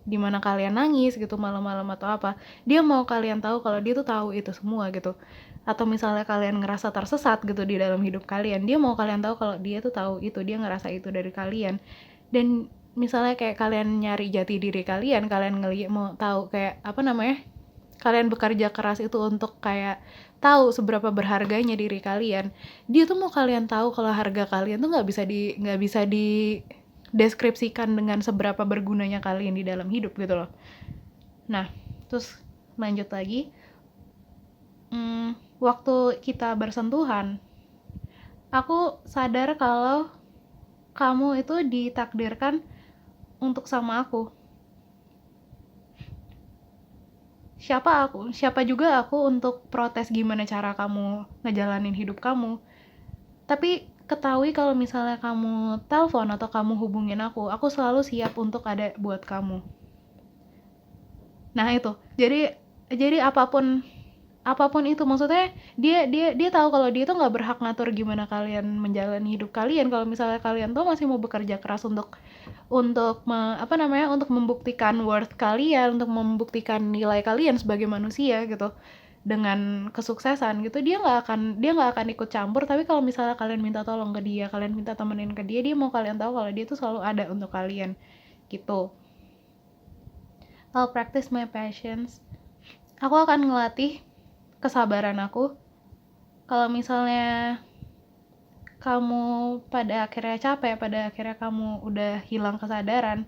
dimana kalian nangis gitu malam-malam atau apa, dia mau kalian tahu kalau dia tuh tahu itu semua gitu. Atau misalnya kalian ngerasa tersesat gitu di dalam hidup kalian, dia mau kalian tahu kalau dia tuh tahu itu, dia ngerasa itu dari kalian. Dan misalnya kayak kalian nyari jati diri kalian mau tahu kayak kalian bekerja keras itu untuk kayak tahu seberapa berharganya diri kalian, dia tuh mau kalian tahu kalau harga kalian tuh nggak bisa dideskripsikan dengan seberapa bergunanya kalian di dalam hidup gitu loh. Nah, terus lanjut lagi, waktu kita bersentuhan, aku sadar kalau kamu itu ditakdirkan untuk sama aku. Siapa juga aku untuk protes gimana cara kamu ngejalanin hidup kamu. Tapi ketahui kalau misalnya kamu telepon atau kamu hubungin aku selalu siap untuk ada buat kamu. Nah itu, jadi apapun itu, maksudnya dia tahu kalau dia tuh nggak berhak ngatur gimana kalian menjalani hidup kalian. Kalau misalnya kalian tuh masih mau bekerja keras untuk membuktikan worth kalian, untuk membuktikan nilai kalian sebagai manusia gitu, dengan kesuksesan gitu, dia nggak akan ikut campur. Tapi kalau misalnya kalian minta tolong ke dia, kalian minta temenin ke dia, dia mau kalian tahu kalau dia tuh selalu ada untuk kalian gitu. I'll practice my passions. Aku akan ngelatih kesabaran aku. Kalau misalnya kamu pada akhirnya capek, pada akhirnya kamu udah hilang kesadaran,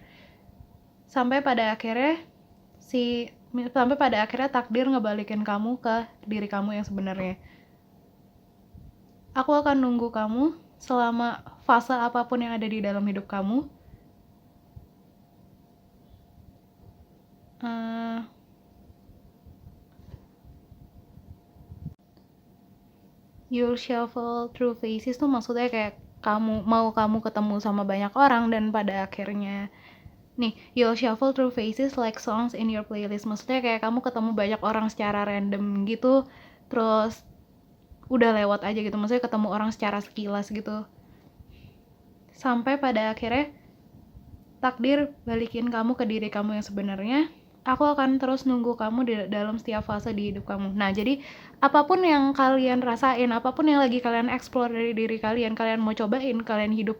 sampai pada akhirnya takdir ngebalikin kamu ke diri kamu yang sebenarnya. Aku akan nunggu kamu selama fase apapun yang ada di dalam hidup kamu. You'll shuffle through phases tuh maksudnya kayak kamu ketemu sama banyak orang, dan pada akhirnya you'll shuffle through phases like songs in your playlist. Maksudnya kayak kamu ketemu banyak orang secara random gitu, terus udah lewat aja gitu. Maksudnya ketemu orang secara sekilas gitu, sampai pada akhirnya takdir balikin kamu ke diri kamu yang sebenarnya. Aku akan terus nunggu kamu di dalam setiap fase di hidup kamu. Nah, jadi apapun yang kalian rasain, apapun yang lagi kalian explore dari diri kalian, kalian mau cobain, kalian hidup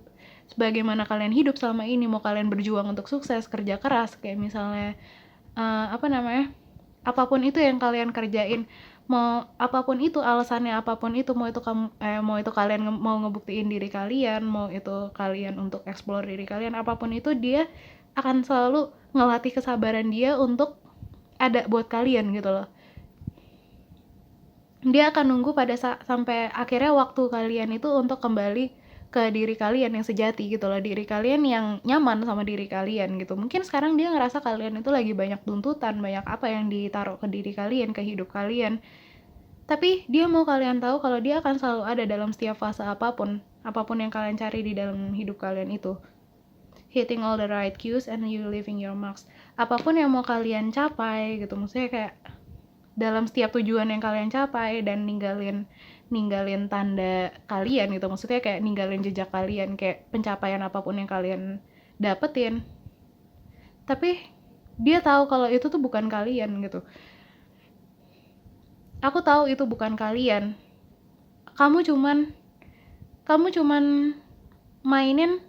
sebagaimana kalian hidup selama ini, mau kalian berjuang untuk sukses, kerja keras, kayak misalnya apapun itu yang kalian kerjain, mau apapun itu alasannya, apapun itu, mau itu kalian mau ngebuktiin diri kalian, mau itu kalian untuk explore diri kalian, apapun itu, dia akan selalu ngelatih kesabaran dia untuk ada buat kalian gitu loh. Dia akan nunggu sampai akhirnya waktu kalian itu untuk kembali ke diri kalian yang sejati gitu loh, diri kalian yang nyaman sama diri kalian gitu. Mungkin sekarang dia ngerasa kalian itu lagi banyak tuntutan, banyak apa yang ditaruh ke diri kalian, ke hidup kalian. Tapi dia mau kalian tahu kalau dia akan selalu ada dalam setiap fase apapun yang kalian cari di dalam hidup kalian itu. Hitting all the right cues and you leaving your marks. Apapun yang mau kalian capai gitu, maksudnya kayak dalam setiap tujuan yang kalian capai dan ninggalin tanda kalian gitu, maksudnya kayak ninggalin jejak kalian, kayak pencapaian apapun yang kalian dapetin. Tapi dia tahu kalau itu tuh bukan kalian gitu. Aku tahu itu bukan kalian. Kamu cuman mainin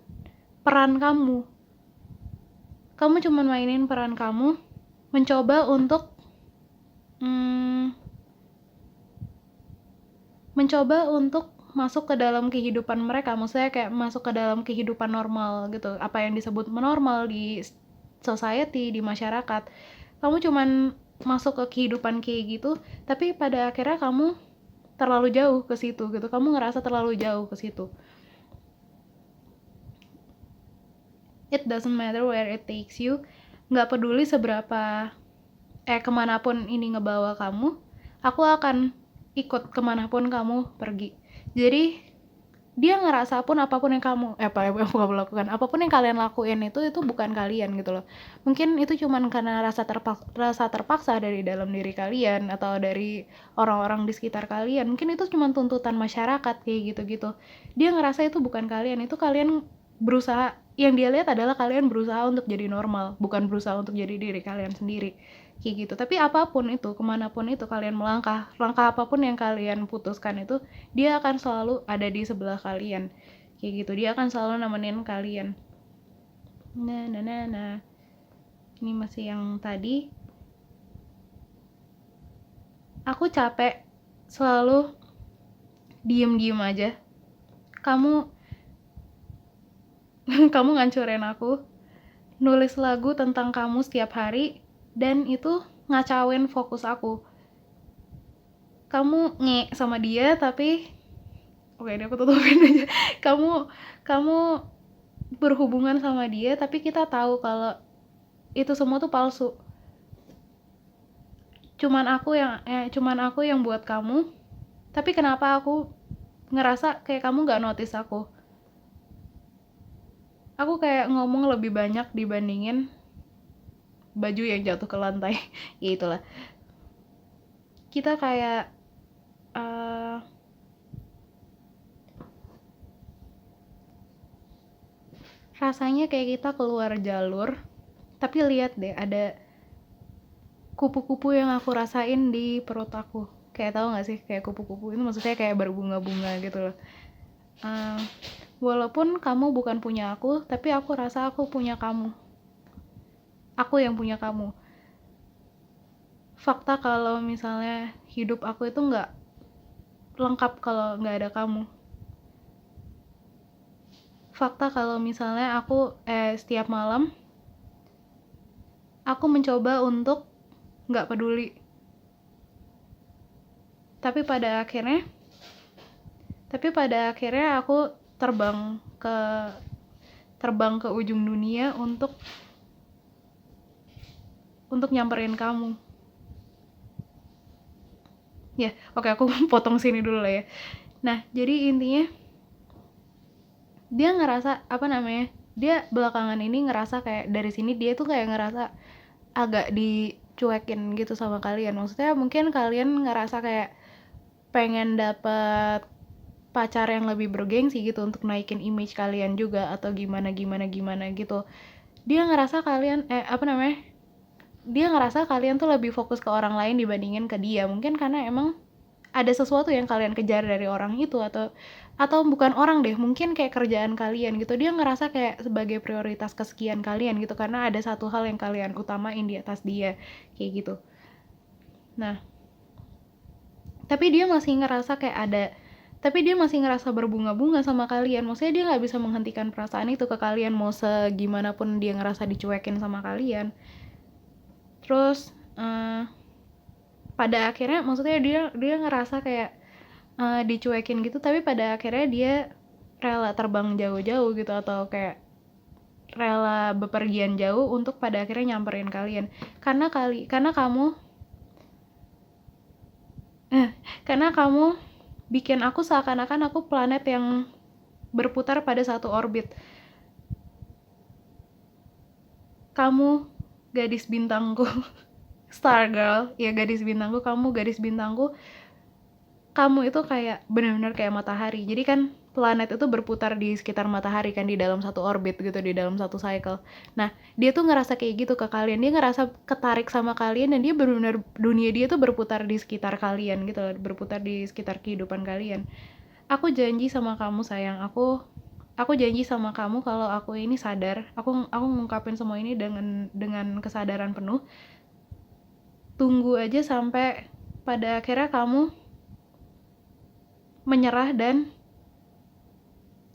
peran kamu. Kamu cuman mainin peran kamu, mencoba untuk masuk ke dalam kehidupan mereka. Maksudnya kayak masuk ke dalam kehidupan normal gitu, apa yang disebut normal di society, di masyarakat. Kamu cuman masuk ke kehidupan kayak gitu, tapi pada akhirnya kamu terlalu jauh ke situ gitu, kamu ngerasa terlalu jauh ke situ. It doesn't matter where it takes you. Nggak peduli seberapa kemanapun ini ngebawa kamu, aku akan ikut kemanapun kamu pergi. Jadi dia ngerasa apapun yang kamu lakukan, apapun yang kalian lakuin itu bukan kalian gitu loh. Mungkin itu cuman karena rasa terpaksa dari dalam diri kalian atau dari orang-orang di sekitar kalian. Mungkin itu cuman tuntutan masyarakat kayak gitu-gitu. Dia ngerasa itu bukan kalian, itu kalian berusaha, yang dia lihat adalah kalian berusaha untuk jadi normal, bukan berusaha untuk jadi diri kalian sendiri kayak gitu. Tapi apapun itu, kemanapun itu kalian langkah apapun yang kalian putuskan itu, dia akan selalu ada di sebelah kalian kayak gitu. Dia akan selalu nemenin kalian. Nah ini masih yang tadi. Aku capek selalu diem aja. Kamu ngancurin aku, nulis lagu tentang kamu setiap hari, dan itu ngacauin fokus aku. Kamu sama dia, tapi ini aku tutupin aja. Kamu berhubungan sama dia, tapi kita tahu kalau itu semua tuh palsu. Cuman aku yang buat kamu. Tapi kenapa aku ngerasa kayak kamu gak notice aku? Aku kayak ngomong lebih banyak dibandingin baju yang jatuh ke lantai. Ya itulah. Kita kayak rasanya kayak kita keluar jalur. Tapi lihat deh, kupu-kupu yang aku rasain di perut aku. Kayak tahu nggak sih, kayak kupu-kupu itu maksudnya kayak berbunga-bunga gitu loh. Walaupun kamu bukan punya aku, tapi aku rasa aku punya kamu. Aku yang punya kamu. Fakta kalau misalnya hidup aku itu nggak lengkap kalau nggak ada kamu. Fakta kalau misalnya aku setiap malam aku mencoba untuk nggak peduli. Tapi pada akhirnya aku terbang ke ujung dunia untuk nyamperin kamu. Ya, oke, aku potong sini dulu lah ya. Nah, jadi intinya dia ngerasa dia belakangan ini ngerasa kayak dari sini dia tuh kayak ngerasa agak dicuekin gitu sama kalian. Maksudnya mungkin kalian ngerasa kayak pengen dapet pacar yang lebih bergengsi gitu untuk naikin image kalian juga atau gimana gitu. Dia ngerasa kalian tuh lebih fokus ke orang lain dibandingin ke dia. Mungkin karena emang ada sesuatu yang kalian kejar dari orang itu atau bukan orang deh, mungkin kayak kerjaan kalian gitu. Dia ngerasa kayak sebagai prioritas kesekian kalian gitu karena ada satu hal yang kalian utamain di atas dia kayak gitu. Nah, tapi dia masih ngerasa berbunga-bunga sama kalian. Maksudnya dia nggak bisa menghentikan perasaan itu ke kalian mau segimanapun dia ngerasa dicuekin sama kalian. Terus pada akhirnya maksudnya dia ngerasa kayak dicuekin gitu, tapi pada akhirnya dia rela terbang jauh-jauh gitu atau kayak rela bepergian jauh untuk pada akhirnya nyamperin kalian karena kamu bikin aku seakan-akan aku planet yang berputar pada satu orbit. Kamu gadis bintangku, star girl, ya gadis bintangku, kamu itu kayak benar-benar kayak matahari. Jadi kan planet itu berputar di sekitar matahari kan, di dalam satu orbit gitu, di dalam satu cycle. Nah, dia tuh ngerasa kayak gitu ke kalian. Dia ngerasa ketarik sama kalian dan dia benar-benar dunia dia tuh berputar di sekitar kalian gitu, berputar di sekitar kehidupan kalian. Aku janji sama kamu sayang, aku janji sama kamu kalau aku ini sadar, aku ngungkapin semua ini dengan kesadaran penuh. Tunggu aja sampai pada akhirnya kamu menyerah dan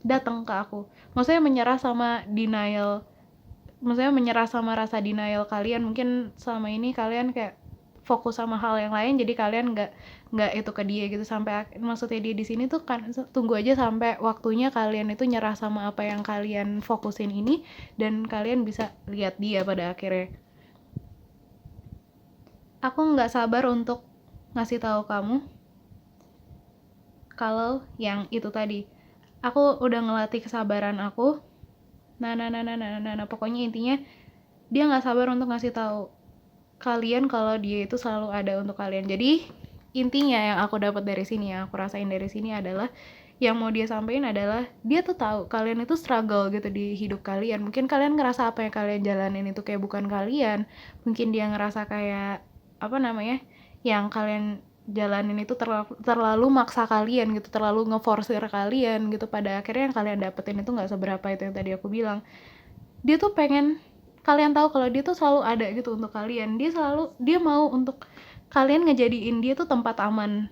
datang ke aku. Maksudnya menyerah sama rasa denial kalian. Mungkin selama ini kalian kayak fokus sama hal yang lain, jadi kalian nggak itu ke dia gitu. Sampai maksudnya dia di sini tuh kan, tunggu aja sampai waktunya kalian itu nyerah sama apa yang kalian fokusin ini dan kalian bisa lihat dia pada akhirnya. Aku nggak sabar untuk ngasih tahu kamu kalau yang itu tadi. Aku udah ngelatih kesabaran aku. Nah, pokoknya intinya dia nggak sabar untuk ngasih tahu kalian kalau dia itu selalu ada untuk kalian. Jadi intinya yang aku dapat dari sini, yang aku rasain dari sini adalah, yang mau dia sampaikan adalah dia tuh tahu kalian itu struggle gitu di hidup kalian. Mungkin kalian ngerasa apa yang kalian jalanin itu kayak bukan kalian. Mungkin dia ngerasa kayak yang kalian jalanin itu terlalu maksa kalian gitu, terlalu ngeforsir kalian gitu. Pada akhirnya yang kalian dapetin itu nggak seberapa, itu yang tadi aku bilang. Dia tuh pengen kalian tahu kalau dia tuh selalu ada gitu untuk kalian. Dia mau untuk kalian ngejadiin dia tuh tempat aman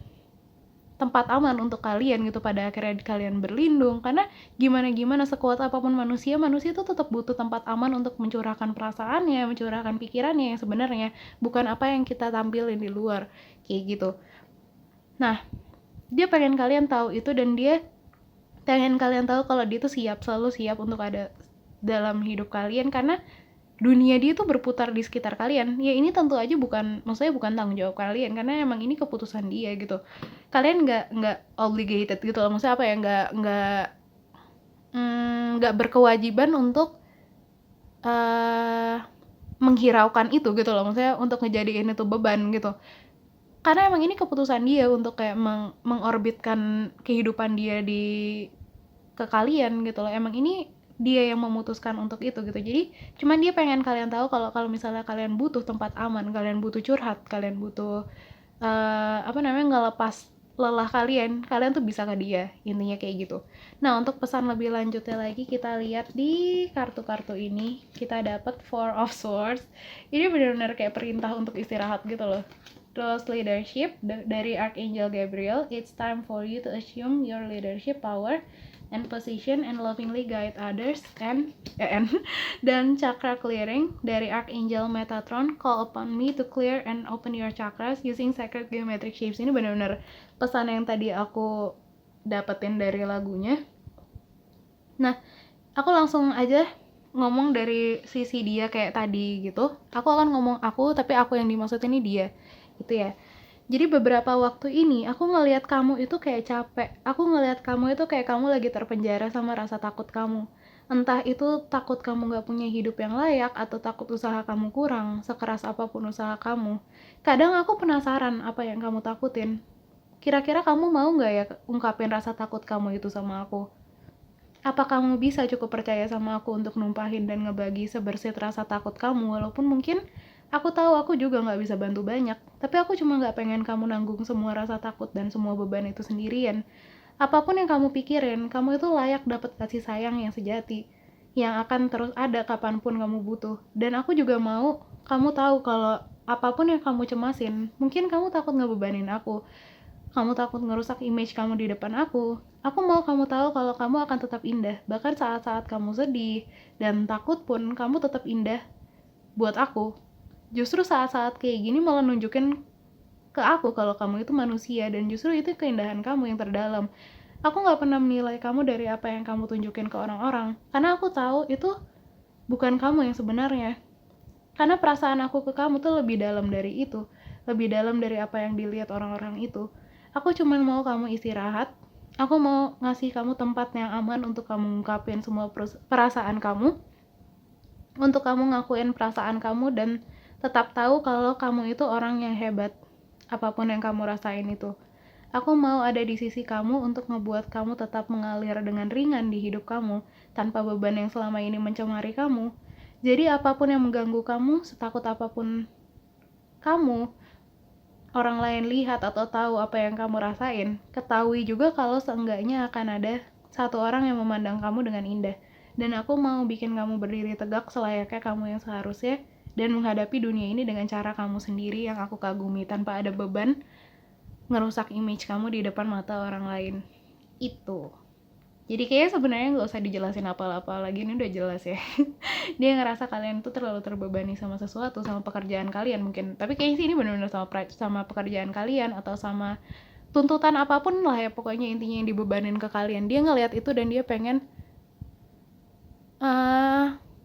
untuk kalian gitu. Pada akhirnya kalian berlindung, karena gimana sekuat apapun manusia tuh tetap butuh tempat aman untuk mencurahkan perasaannya, mencurahkan pikirannya yang sebenarnya, bukan apa yang kita tampilin di luar kayak gitu. Nah, dia pengen kalian tahu itu, dan dia pengen kalian tahu kalau dia tuh selalu siap untuk ada dalam hidup kalian, karena dunia dia tuh berputar di sekitar kalian. Ya ini tentu aja bukan tanggung jawab kalian, karena emang ini keputusan dia gitu. Kalian nggak obligated gitu loh. Maksudnya apa ya, nggak berkewajiban untuk menghiraukan itu gitu loh. Maksudnya untuk ngejadiin itu beban gitu. Karena emang ini keputusan dia untuk kayak mengorbitkan kehidupan dia ke kalian gitu loh. Emang ini dia yang memutuskan untuk itu gitu. Jadi cuman dia pengen kalian tahu kalau misalnya kalian butuh tempat aman, kalian butuh curhat, kalian butuh ngelepas lelah kalian tuh bisa ke dia, intinya kayak gitu. Nah, untuk pesan lebih lanjutnya lagi, kita lihat di kartu-kartu ini, kita dapat Four of Swords. Ini benar-benar kayak perintah untuk istirahat gitu loh. Terus leadership dari Archangel Gabriel, it's time for you to assume your leadership power and position and lovingly guide others. Dan chakra clearing dari Archangel Metatron, call upon me to clear and open your chakras using sacred geometric shapes. Ini benar-benar pesan yang tadi aku dapetin dari lagunya. Nah, aku langsung aja ngomong dari sisi dia kayak tadi gitu. Aku akan ngomong aku, tapi aku yang dimaksud ini dia gitu ya. Jadi beberapa waktu ini aku ngelihat kamu itu kayak capek. Aku ngelihat kamu itu kayak kamu lagi terpenjara sama rasa takut kamu. Entah itu takut kamu gak punya hidup yang layak atau takut usaha kamu kurang, sekeras apapun usaha kamu. Kadang aku penasaran apa yang kamu takutin. Kira-kira kamu mau gak ya ungkapin rasa takut kamu itu sama aku? Apa kamu bisa cukup percaya sama aku untuk numpahin dan ngebagi sebersit rasa takut kamu, walaupun mungkin aku tahu aku juga gak bisa bantu banyak, tapi aku cuma gak pengen kamu nanggung semua rasa takut dan semua beban itu sendirian. Apapun yang kamu pikirin, kamu itu layak dapat kasih sayang yang sejati, yang akan terus ada kapanpun kamu butuh. Dan aku juga mau kamu tahu kalau apapun yang kamu cemasin, mungkin kamu takut ngebebanin aku, kamu takut ngerusak image kamu di depan aku mau kamu tahu kalau kamu akan tetap indah. Bahkan saat-saat kamu sedih dan takut pun, kamu tetap indah buat aku. Justru saat-saat kayak gini malah nunjukin ke aku kalau kamu itu manusia, dan justru itu keindahan kamu yang terdalam. Aku gak pernah menilai kamu dari apa yang kamu tunjukin ke orang-orang, karena aku tahu itu bukan kamu yang sebenarnya. Karena perasaan aku ke kamu tuh lebih dalam dari itu, lebih dalam dari apa yang dilihat orang-orang itu. Aku cuma mau kamu istirahat, aku mau ngasih kamu tempat yang aman untuk kamu ngungkapin semua perasaan kamu, untuk kamu ngakuin perasaan kamu, dan tetap tahu kalau kamu itu orang yang hebat, apapun yang kamu rasain itu. Aku mau ada di sisi kamu untuk ngebuat kamu tetap mengalir dengan ringan di hidup kamu, tanpa beban yang selama ini mencemari kamu. Jadi apapun yang mengganggu kamu, setakut apapun kamu orang lain lihat atau tahu apa yang kamu rasain, ketahui juga kalau seenggaknya akan ada satu orang yang memandang kamu dengan indah. Dan aku mau bikin kamu berdiri tegak selayaknya kamu yang seharusnya, dan menghadapi dunia ini dengan cara kamu sendiri yang aku kagumi, tanpa ada beban ngerusak image kamu di depan mata orang lain. Itu. Jadi kayaknya sebenarnya nggak usah dijelasin apa-apa lagi, ini udah jelas ya. Dia ngerasa kalian tuh terlalu terbebani sama sesuatu, sama pekerjaan kalian mungkin. Tapi kayaknya sih ini benar-benar sama pekerjaan kalian atau sama tuntutan apapun lah ya, pokoknya intinya yang dibebanin ke kalian. Dia ngelihat itu dan dia pengen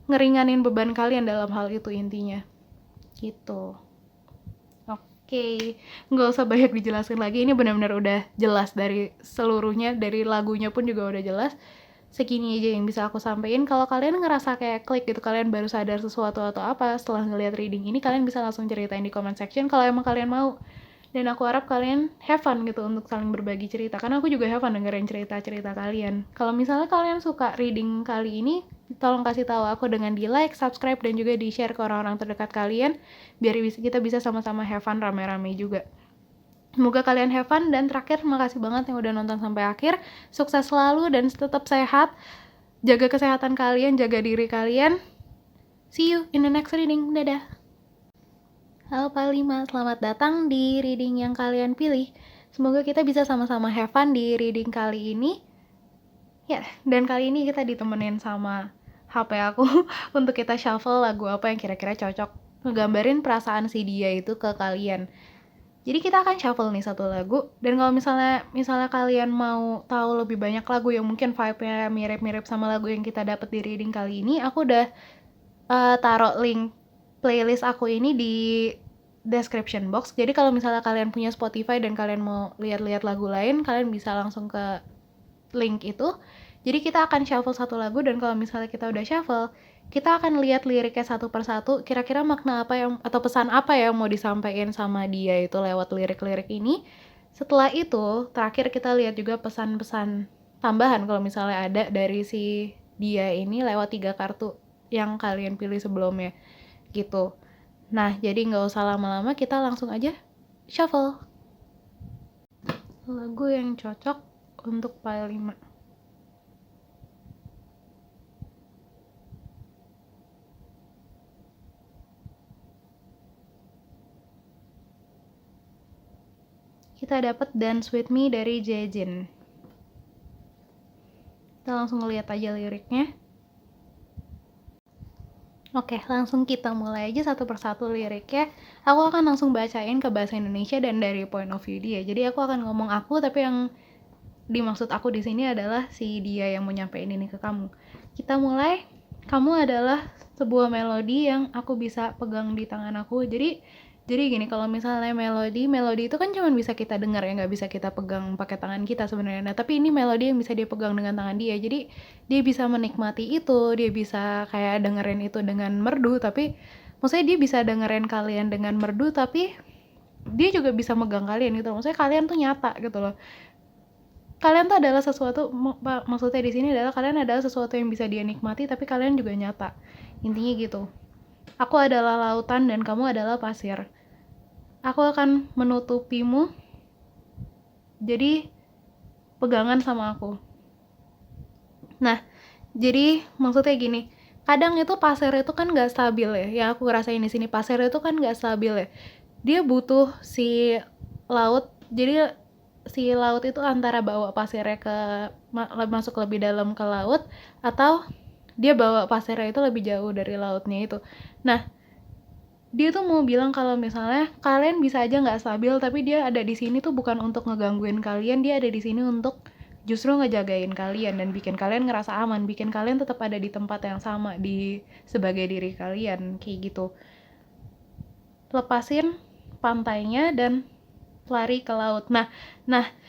ngeringanin beban kalian dalam hal itu intinya. Gitu. Oke, nggak usah banyak dijelasin lagi, ini benar-benar udah jelas dari seluruhnya, dari lagunya pun juga udah jelas. Segini aja yang bisa aku sampaikan. Kalau kalian ngerasa kayak klik gitu, kalian baru sadar sesuatu atau apa setelah ngeliat reading ini, kalian bisa langsung ceritain di comment section kalau emang kalian mau. Dan aku harap kalian have fun gitu untuk saling berbagi cerita, karena aku juga have fun dengerin cerita-cerita kalian. Kalau misalnya kalian suka reading kali ini, tolong kasih tahu aku dengan di like, subscribe, dan juga di share ke orang-orang terdekat kalian, biar kita bisa sama-sama have fun rame-rame juga. Semoga kalian have fun, dan terakhir makasih banget yang udah nonton sampai akhir. Sukses selalu dan tetap sehat. Jaga kesehatan kalian, jaga diri kalian. See you in the next reading. Dadah. Halo Pak Lima, selamat datang di reading yang kalian pilih. Semoga kita bisa sama-sama have fun di reading kali ini. Ya, dan kali ini kita ditemenin sama HP aku untuk kita shuffle lagu apa yang kira-kira cocok ngegambarin perasaan si dia itu ke kalian. Jadi kita akan shuffle nih satu lagu, dan kalau misalnya kalian mau tahu lebih banyak lagu yang mungkin vibe-nya mirip-mirip sama lagu yang kita dapat di reading kali ini, aku udah taruh link playlist aku ini di description box. Jadi kalau misalnya kalian punya Spotify dan kalian mau lihat-lihat lagu lain, kalian bisa langsung ke link itu. Jadi kita akan shuffle satu lagu, dan kalau misalnya kita udah shuffle, kita akan lihat liriknya satu persatu, kira-kira makna apa yang atau pesan apa yang mau disampaikan sama dia itu lewat lirik-lirik ini. Setelah itu, terakhir kita lihat juga pesan-pesan tambahan kalau misalnya ada dari si dia ini lewat 3 kartu yang kalian pilih sebelumnya gitu. Nah, jadi nggak usah lama-lama, kita langsung aja shuffle lagu yang cocok untuk pile 5. Kita dapat Dance With Me dari Jejin. Kita langsung lihat aja liriknya. Oke, langsung kita mulai aja satu persatu liriknya. Aku akan langsung bacain ke bahasa Indonesia dan dari point of view dia. Jadi aku akan ngomong aku, tapi yang dimaksud aku di sini adalah si dia yang mau nyampein ini ke kamu. Kita mulai. Kamu adalah sebuah melodi yang aku bisa pegang di tangan aku. Jadi gini, kalau misalnya melodi itu kan cuma bisa kita dengar ya, nggak bisa kita pegang pakai tangan kita sebenarnya. Nah, tapi ini melodi yang bisa dia pegang dengan tangan dia. Jadi dia bisa menikmati itu, dia bisa kayak dengerin itu dengan merdu, tapi maksudnya dia bisa dengerin kalian dengan merdu, tapi dia juga bisa megang kalian gitu. Maksudnya kalian tuh nyata gitu loh. Kalian tuh adalah sesuatu, maksudnya di sini adalah kalian adalah sesuatu yang bisa dia nikmati, tapi kalian juga nyata. Intinya gitu. Aku adalah lautan dan kamu adalah pasir. Aku akan menutupimu, jadi pegangan sama aku. Nah, jadi maksudnya gini, kadang itu pasir itu kan nggak stabil ya. Yang aku rasain di sini, pasir itu kan nggak stabil ya. Dia butuh si laut. Jadi si laut itu antara bawa pasirnya ke masuk lebih dalam ke laut, atau dia bawa pasirnya itu lebih jauh dari lautnya itu. Nah, dia tuh mau bilang kalau misalnya kalian bisa aja nggak stabil, tapi dia ada di sini tuh bukan untuk ngegangguin kalian, dia ada di sini untuk justru ngejagain kalian dan bikin kalian ngerasa aman, bikin kalian tetap ada di tempat yang sama, di sebagai diri kalian kayak gitu. Lepasin pantainya dan lari ke laut. Nah,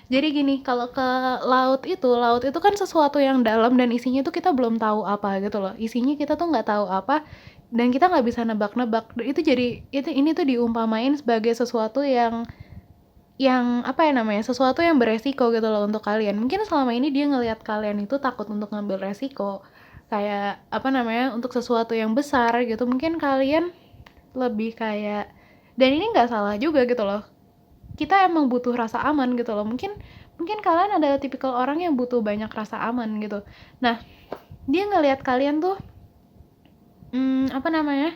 jadi gini, kalau ke laut itu kan sesuatu yang dalam dan isinya tuh kita belum tahu apa gitu loh. Isinya kita tuh nggak tahu apa dan kita nggak bisa nebak-nebak. Itu jadi ini tuh diumpamain sebagai sesuatu yang apa ya namanya, sesuatu yang beresiko gitu loh untuk kalian. Mungkin selama ini dia ngelihat kalian itu takut untuk ngambil resiko, kayak apa namanya, untuk sesuatu yang besar gitu. Mungkin kalian lebih kayak, dan ini nggak salah juga gitu loh, kita emang butuh rasa aman gitu loh. Mungkin kalian adalah tipikal orang yang butuh banyak rasa aman gitu. Nah, dia ngelihat kalian tuh apa namanya,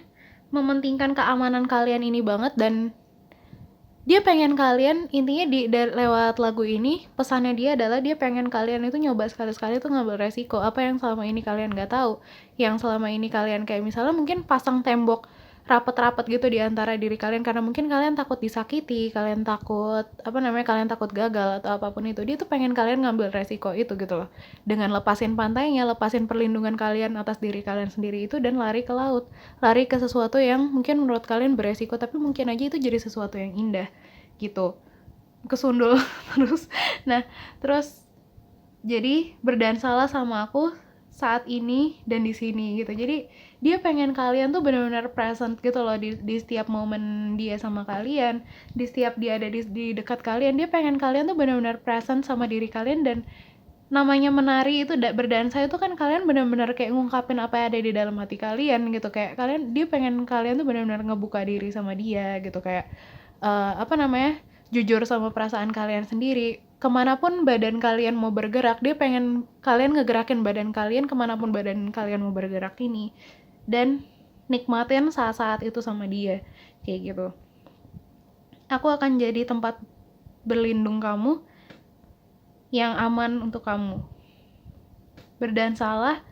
mementingkan keamanan kalian ini banget, dan dia pengen kalian, intinya lewat lagu ini pesannya dia adalah dia pengen kalian itu nyoba sekali-sekali tuh ngambil resiko apa yang selama ini kalian nggak tahu, yang selama ini kalian kayak misalnya mungkin pasang tembok rapet-rapet gitu di antara diri kalian karena mungkin kalian takut disakiti, kalian takut apa namanya, kalian takut gagal atau apapun itu. Dia tuh pengen kalian ngambil resiko itu gitu loh, dengan lepasin pantainya, lepasin perlindungan kalian atas diri kalian sendiri itu, dan lari ke laut, lari ke sesuatu yang mungkin menurut kalian beresiko tapi mungkin aja itu jadi sesuatu yang indah gitu. Kesundul terus. Nah, terus jadi berdansalah sama aku saat ini dan di sini gitu. Jadi dia pengen kalian tuh benar-benar present gitu loh di setiap momen dia sama kalian, di setiap dia ada di dekat kalian. Dia pengen kalian tuh benar-benar present sama diri kalian. Dan namanya menari itu, berdansa itu kan kalian benar-benar kayak ngungkapin apa yang ada di dalam hati kalian gitu. Kayak dia pengen kalian tuh benar-benar ngebuka diri sama dia gitu, kayak apa namanya, jujur sama perasaan kalian sendiri. Kemanapun badan kalian mau bergerak, dia pengen kalian ngegerakin badan kalian kemanapun badan kalian mau bergerak ini, dan nikmatin saat-saat itu sama dia kayak gitu. Aku akan jadi tempat berlindung kamu yang aman untuk kamu. Berdansalah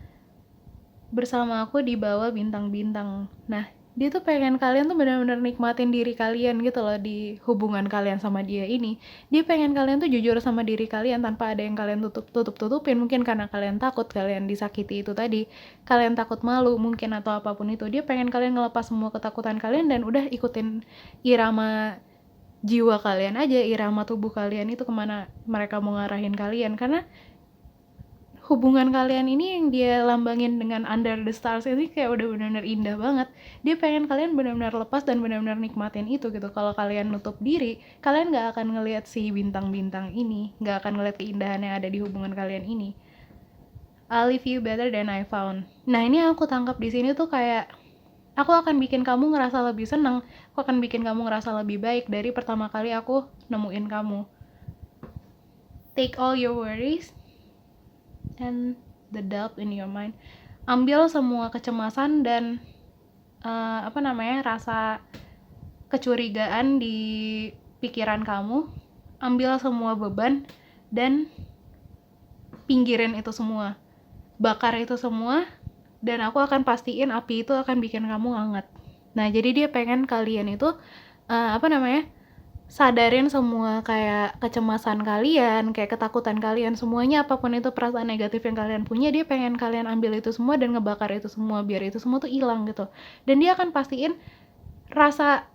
bersama aku di bawah bintang-bintang. Nah, dia tuh pengen kalian tuh benar-benar nikmatin diri kalian gitu loh di hubungan kalian sama dia ini. Dia pengen kalian tuh jujur sama diri kalian tanpa ada yang kalian tutupin, mungkin karena kalian takut kalian disakiti itu tadi, kalian takut malu mungkin atau apapun itu. Dia pengen kalian ngelepas semua ketakutan kalian dan udah ikutin irama jiwa kalian aja, irama tubuh kalian itu kemana mereka mau ngarahin kalian. Karena hubungan kalian ini yang dia lambangin dengan Under the Stars ini kayak udah benar-benar indah banget. Dia pengen kalian benar-benar lepas dan benar-benar nikmatin itu gitu. Kalau kalian nutup diri, kalian gak akan ngelihat si bintang-bintang ini, gak akan ngelihat keindahan yang ada di hubungan kalian ini. I'll leave you better than I found. Nah, ini aku tangkap di sini tuh kayak aku akan bikin kamu ngerasa lebih senang, aku akan bikin kamu ngerasa lebih baik dari pertama kali aku nemuin kamu. Take all your worries and the doubt in your mind. Ambil semua kecemasan dan rasa kecurigaan di pikiran kamu, ambil semua beban dan pinggirin itu semua, bakar itu semua, dan aku akan pastiin api itu akan bikin kamu hangat. Nah, jadi dia pengen kalian itu sadarin semua kayak kecemasan kalian, kayak ketakutan kalian, semuanya apapun itu perasaan negatif yang kalian punya, dia pengen kalian ambil itu semua dan ngebakar itu semua biar itu semua tuh hilang gitu. Dan dia akan pastiin rasa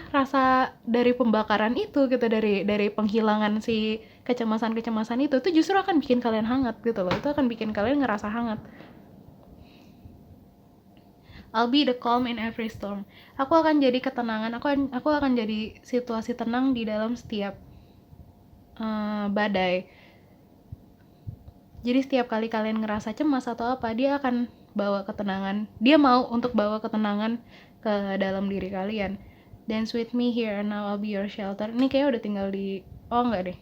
rasa dari pembakaran itu gitu, dari penghilangan si kecemasan itu tuh justru akan bikin kalian hangat gitu loh. Itu akan bikin kalian ngerasa hangat. I'll be the calm in every storm. Aku akan jadi ketenangan, aku akan jadi situasi tenang di dalam setiap badai. Jadi setiap kali kalian ngerasa cemas atau apa, dia akan bawa ketenangan. Dia mau untuk bawa ketenangan ke dalam diri kalian. Dance with me here and now, I'll be your shelter. Ini kayak udah tinggal di enggak deh.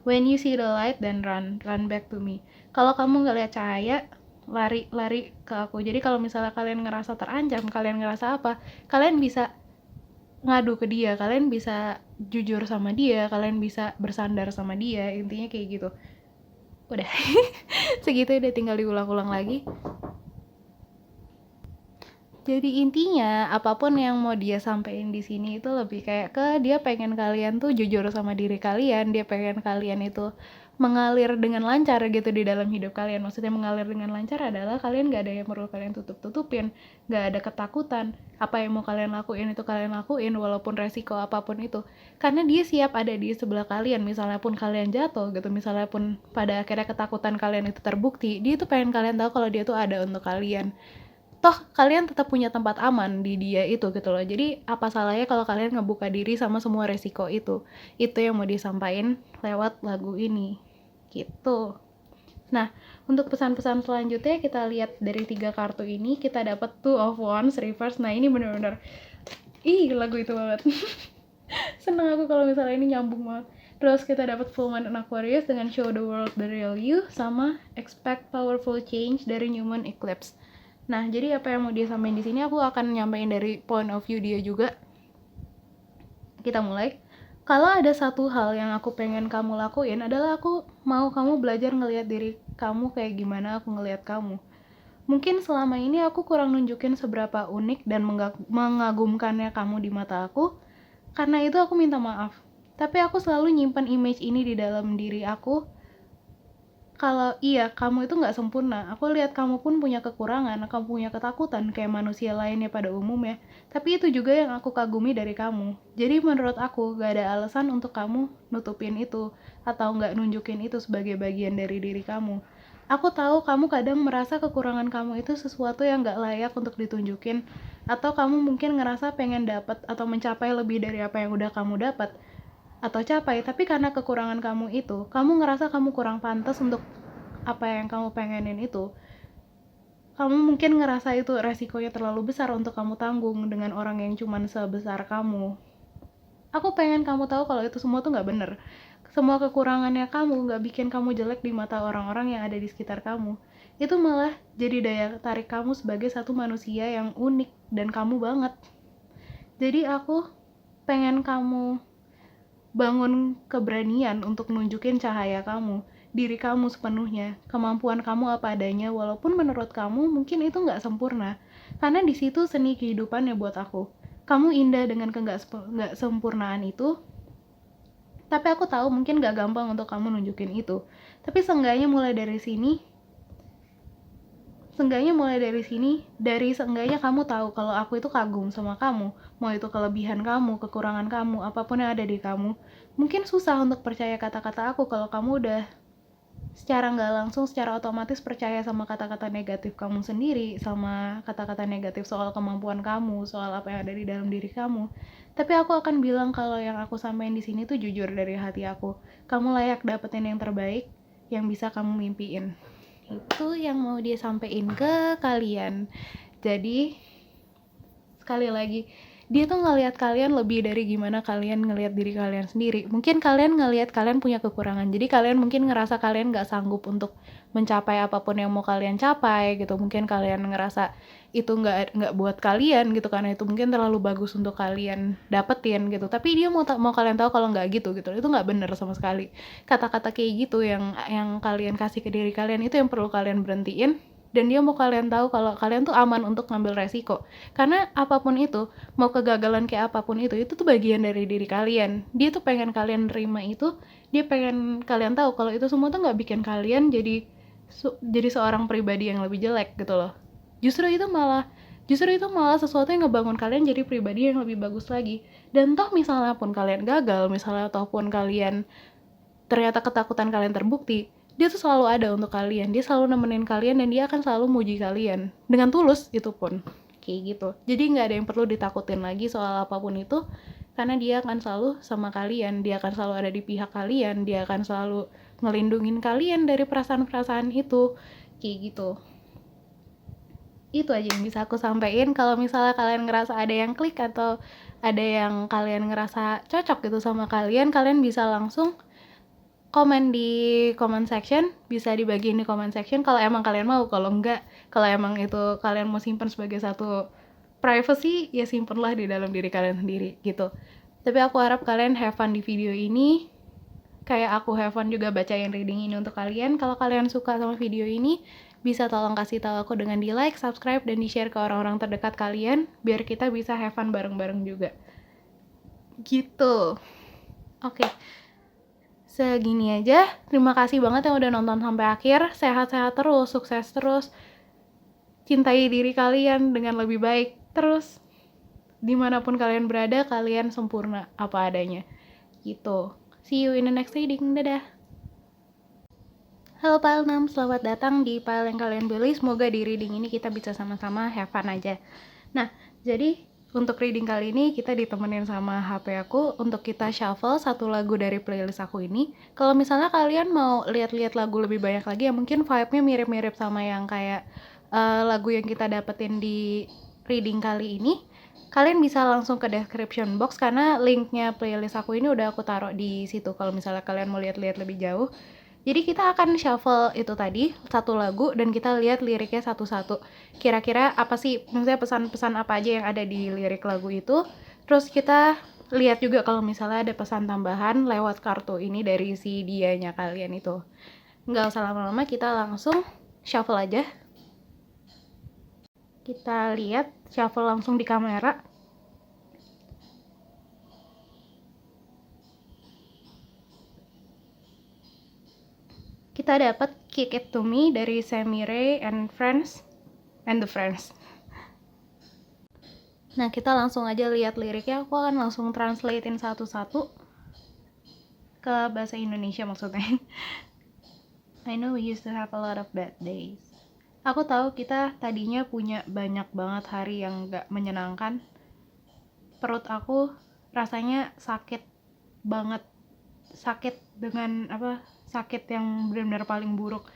When you see the light, then run back to me. Kalau kamu nggak lihat cahaya, lari ke aku. Jadi kalau misalnya kalian ngerasa terancam, kalian ngerasa apa, kalian bisa ngadu ke dia, kalian bisa jujur sama dia, kalian bisa bersandar sama dia, intinya kayak gitu. Udah. Segitu, udah tinggal diulang-ulang lagi. Jadi intinya apapun yang mau dia sampein di sini itu lebih kayak ke dia pengen kalian tuh jujur sama diri kalian, dia pengen kalian itu mengalir dengan lancar gitu di dalam hidup kalian. Maksudnya mengalir dengan lancar adalah kalian gak ada yang perlu kalian tutup-tutupin, gak ada ketakutan. Apa yang mau kalian lakuin itu kalian lakuin walaupun resiko apapun itu. Karena dia siap ada di sebelah kalian, misalnya pun kalian jatuh gitu, misalnya pun pada akhirnya ketakutan kalian itu terbukti, dia tuh pengen kalian tahu kalau dia tuh ada untuk kalian. Toh kalian tetap punya tempat aman di dia itu gitu loh. Jadi apa salahnya kalau kalian ngebuka diri sama semua resiko itu yang mau disampaikan lewat lagu ini gitu. Nah, untuk pesan-pesan selanjutnya kita lihat dari 3 kartu ini, kita dapat Two of Wands reverse. Nah, ini bener-bener lagu itu banget. Seneng aku kalau misalnya ini nyambung banget. Terus kita dapat Full Moon and Aquarius dengan Show the World the Real You, sama Expect Powerful Change dari New Moon Eclipse. Nah, jadi apa yang mau dia sampaikan di sini, aku akan nyampein dari point of view dia juga. Kita mulai. Kalau ada satu hal yang aku pengen kamu lakuin adalah aku mau kamu belajar ngelihat diri kamu kayak gimana aku ngelihat kamu. Mungkin selama ini aku kurang nunjukin seberapa unik dan mengagumkannya kamu di mata aku. Karena itu aku minta maaf. Tapi aku selalu nyimpan image ini di dalam diri aku. Kalau kamu itu nggak sempurna, aku lihat kamu pun punya kekurangan, kamu punya ketakutan kayak manusia lainnya pada umumnya. Tapi itu juga yang aku kagumi dari kamu. Jadi menurut aku gak ada alasan untuk kamu nutupin itu atau nggak nunjukin itu sebagai bagian dari diri kamu. Aku tahu kamu kadang merasa kekurangan kamu itu sesuatu yang gak layak untuk ditunjukin, atau kamu mungkin ngerasa pengen dapat atau mencapai lebih dari apa yang udah kamu dapat atau capai, tapi karena kekurangan kamu itu, kamu ngerasa kamu kurang pantas untuk apa yang kamu pengenin itu. Kamu mungkin ngerasa itu resikonya terlalu besar untuk kamu tanggung dengan orang yang cuman sebesar kamu. Aku pengen kamu tahu kalau itu semua tuh gak bener. Semua kekurangannya kamu gak bikin kamu jelek di mata orang-orang yang ada di sekitar kamu. Itu malah jadi daya tarik kamu sebagai satu manusia yang unik dan kamu banget. Jadi aku pengen kamu bangun keberanian untuk nunjukin cahaya kamu, diri kamu sepenuhnya, kemampuan kamu apa adanya, walaupun menurut kamu mungkin itu nggak sempurna. Karena di situ seni kehidupannya buat aku. Kamu indah dengan nggak sempurnaan itu, tapi aku tahu mungkin nggak gampang untuk kamu nunjukin itu. Tapi seenggaknya mulai dari sini, seenggaknya kamu tahu kalau aku itu kagum sama kamu. Mau itu kelebihan kamu, kekurangan kamu, apapun yang ada di kamu. Mungkin susah untuk percaya kata-kata aku kalau kamu udah secara nggak langsung, secara otomatis percaya sama kata-kata negatif kamu sendiri, sama kata-kata negatif soal kemampuan kamu, soal apa yang ada di dalam diri kamu. Tapi aku akan bilang kalau yang aku sampaikan di sini tuh jujur dari hati aku. Kamu layak dapetin yang terbaik yang bisa kamu mimpiin. Itu yang mau dia sampein ke kalian. Jadi sekali lagi, dia tuh ngelihat kalian lebih dari gimana kalian ngelihat diri kalian sendiri. Mungkin kalian ngelihat kalian punya kekurangan, jadi kalian mungkin ngerasa kalian nggak sanggup untuk mencapai apapun yang mau kalian capai gitu. Mungkin kalian ngerasa itu nggak buat kalian gitu, karena itu mungkin terlalu bagus untuk kalian dapetin gitu. Tapi dia mau kalian tahu kalau nggak gitu, itu nggak bener sama sekali. Kata-kata kayak gitu yang kalian kasih ke diri kalian, itu yang perlu kalian berhentiin. Dan dia mau kalian tahu kalau kalian tuh aman untuk ngambil resiko. Karena apapun itu, mau kegagalan kayak apapun itu tuh bagian dari diri kalian. Dia tuh pengen kalian terima itu, dia pengen kalian tahu kalau itu semua tuh nggak bikin kalian jadi seorang pribadi yang lebih jelek gitu loh. Justru itu malah sesuatu yang ngebangun kalian jadi pribadi yang lebih bagus lagi. Dan toh misalnya pun kalian gagal, misalnya ataupun kalian ternyata ketakutan kalian terbukti, dia tuh selalu ada untuk kalian, dia selalu nemenin kalian, dan dia akan selalu muji kalian dengan tulus, itu pun kayak gitu. Jadi nggak ada yang perlu ditakutin lagi soal apapun itu, karena dia akan selalu sama kalian, dia akan selalu ada di pihak kalian, dia akan selalu ngelindungin kalian dari perasaan-perasaan itu, kayak gitu. Itu aja yang bisa aku sampaikan. Kalau misalnya kalian ngerasa ada yang klik atau ada yang kalian ngerasa cocok gitu sama kalian bisa langsung komen di comment section, bisa dibagiin di comment section kalau emang kalian mau. Kalau enggak, kalau emang itu kalian mau simpan sebagai satu privacy, ya simpenlah di dalam diri kalian sendiri gitu. Tapi aku harap kalian have fun di video ini, kayak aku have fun juga bacain reading ini untuk kalian. Kalau kalian suka sama video ini, bisa tolong kasih tahu aku dengan di like, subscribe, dan di share ke orang-orang terdekat kalian, biar kita bisa have fun bareng-bareng juga gitu. Oke. Segini aja, terima kasih banget yang udah nonton sampai akhir. Sehat-sehat terus, sukses terus, cintai diri kalian dengan lebih baik terus. Dimanapun kalian berada, kalian sempurna apa adanya gitu. See you in the next reading, dadah. Halo Pile 6, selamat datang di file yang kalian pilih. Semoga di reading ini kita bisa sama-sama have fun aja. Nah, jadi untuk reading kali ini kita ditemenin sama HP aku untuk kita shuffle satu lagu dari playlist aku ini. Kalau misalnya kalian mau lihat-lihat lagu lebih banyak lagi, ya mungkin vibe-nya mirip-mirip sama yang kayak lagu yang kita dapetin di reading kali ini, kalian bisa langsung ke description box karena linknya playlist aku ini udah aku taruh di situ kalau misalnya kalian mau lihat-lihat lebih jauh. Jadi kita akan shuffle itu tadi, satu lagu, dan kita lihat liriknya satu-satu. Kira-kira apa sih, maksudnya pesan-pesan apa aja yang ada di lirik lagu itu. Terus kita lihat juga kalau misalnya ada pesan tambahan lewat kartu ini dari si dianya kalian itu. Nggak usah lama-lama, kita langsung shuffle aja. Kita lihat, shuffle langsung di kamera. Kita dapat Kick It To Me dari Samire and Friends and the Friends. Nah, kita langsung aja lihat liriknya. Aku akan langsung translatein satu-satu ke bahasa Indonesia maksudnya. I know we used to have a lot of bad days. Aku tahu kita tadinya punya banyak banget hari yang gak menyenangkan. Perut aku rasanya sakit banget. Sakit dengan sakit yang benar-benar paling buruk.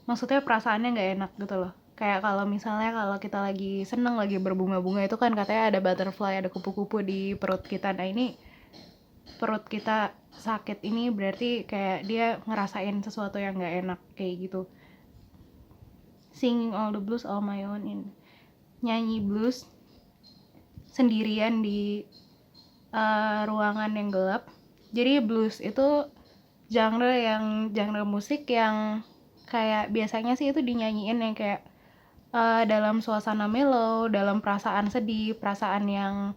Maksudnya perasaannya nggak enak gitu loh. Kayak kalau misalnya kalau kita lagi seneng, lagi berbunga-bunga, itu kan katanya ada butterfly, ada kupu-kupu di perut kita. Nah ini perut kita sakit ini berarti kayak dia ngerasain sesuatu yang nggak enak kayak gitu. Singing all the blues all my own, nyanyi blues sendirian di ruangan yang gelap. Jadi blues itu genre musik yang kayak biasanya sih itu dinyanyiin yang kayak dalam suasana mellow, dalam perasaan sedih, perasaan yang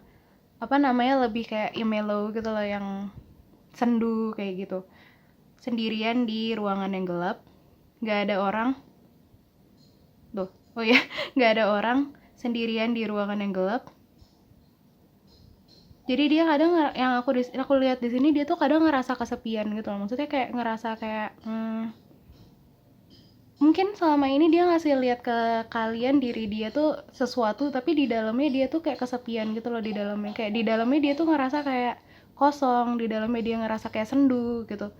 lebih kayak mellow gitu loh, yang sendu kayak gitu. Sendirian di ruangan yang gelap, nggak ada orang. Nggak ada orang, sendirian di ruangan yang gelap. Jadi dia kadang yang aku lihat di sini, dia tuh kadang ngerasa kesepian gitu loh. Maksudnya kayak ngerasa kayak mungkin selama ini dia ngasih lihat ke kalian diri dia tuh sesuatu, tapi di dalamnya dia tuh kayak kesepian gitu loh. Di dalamnya dia tuh ngerasa kayak kosong, di dalamnya dia ngerasa kayak sendu gitu.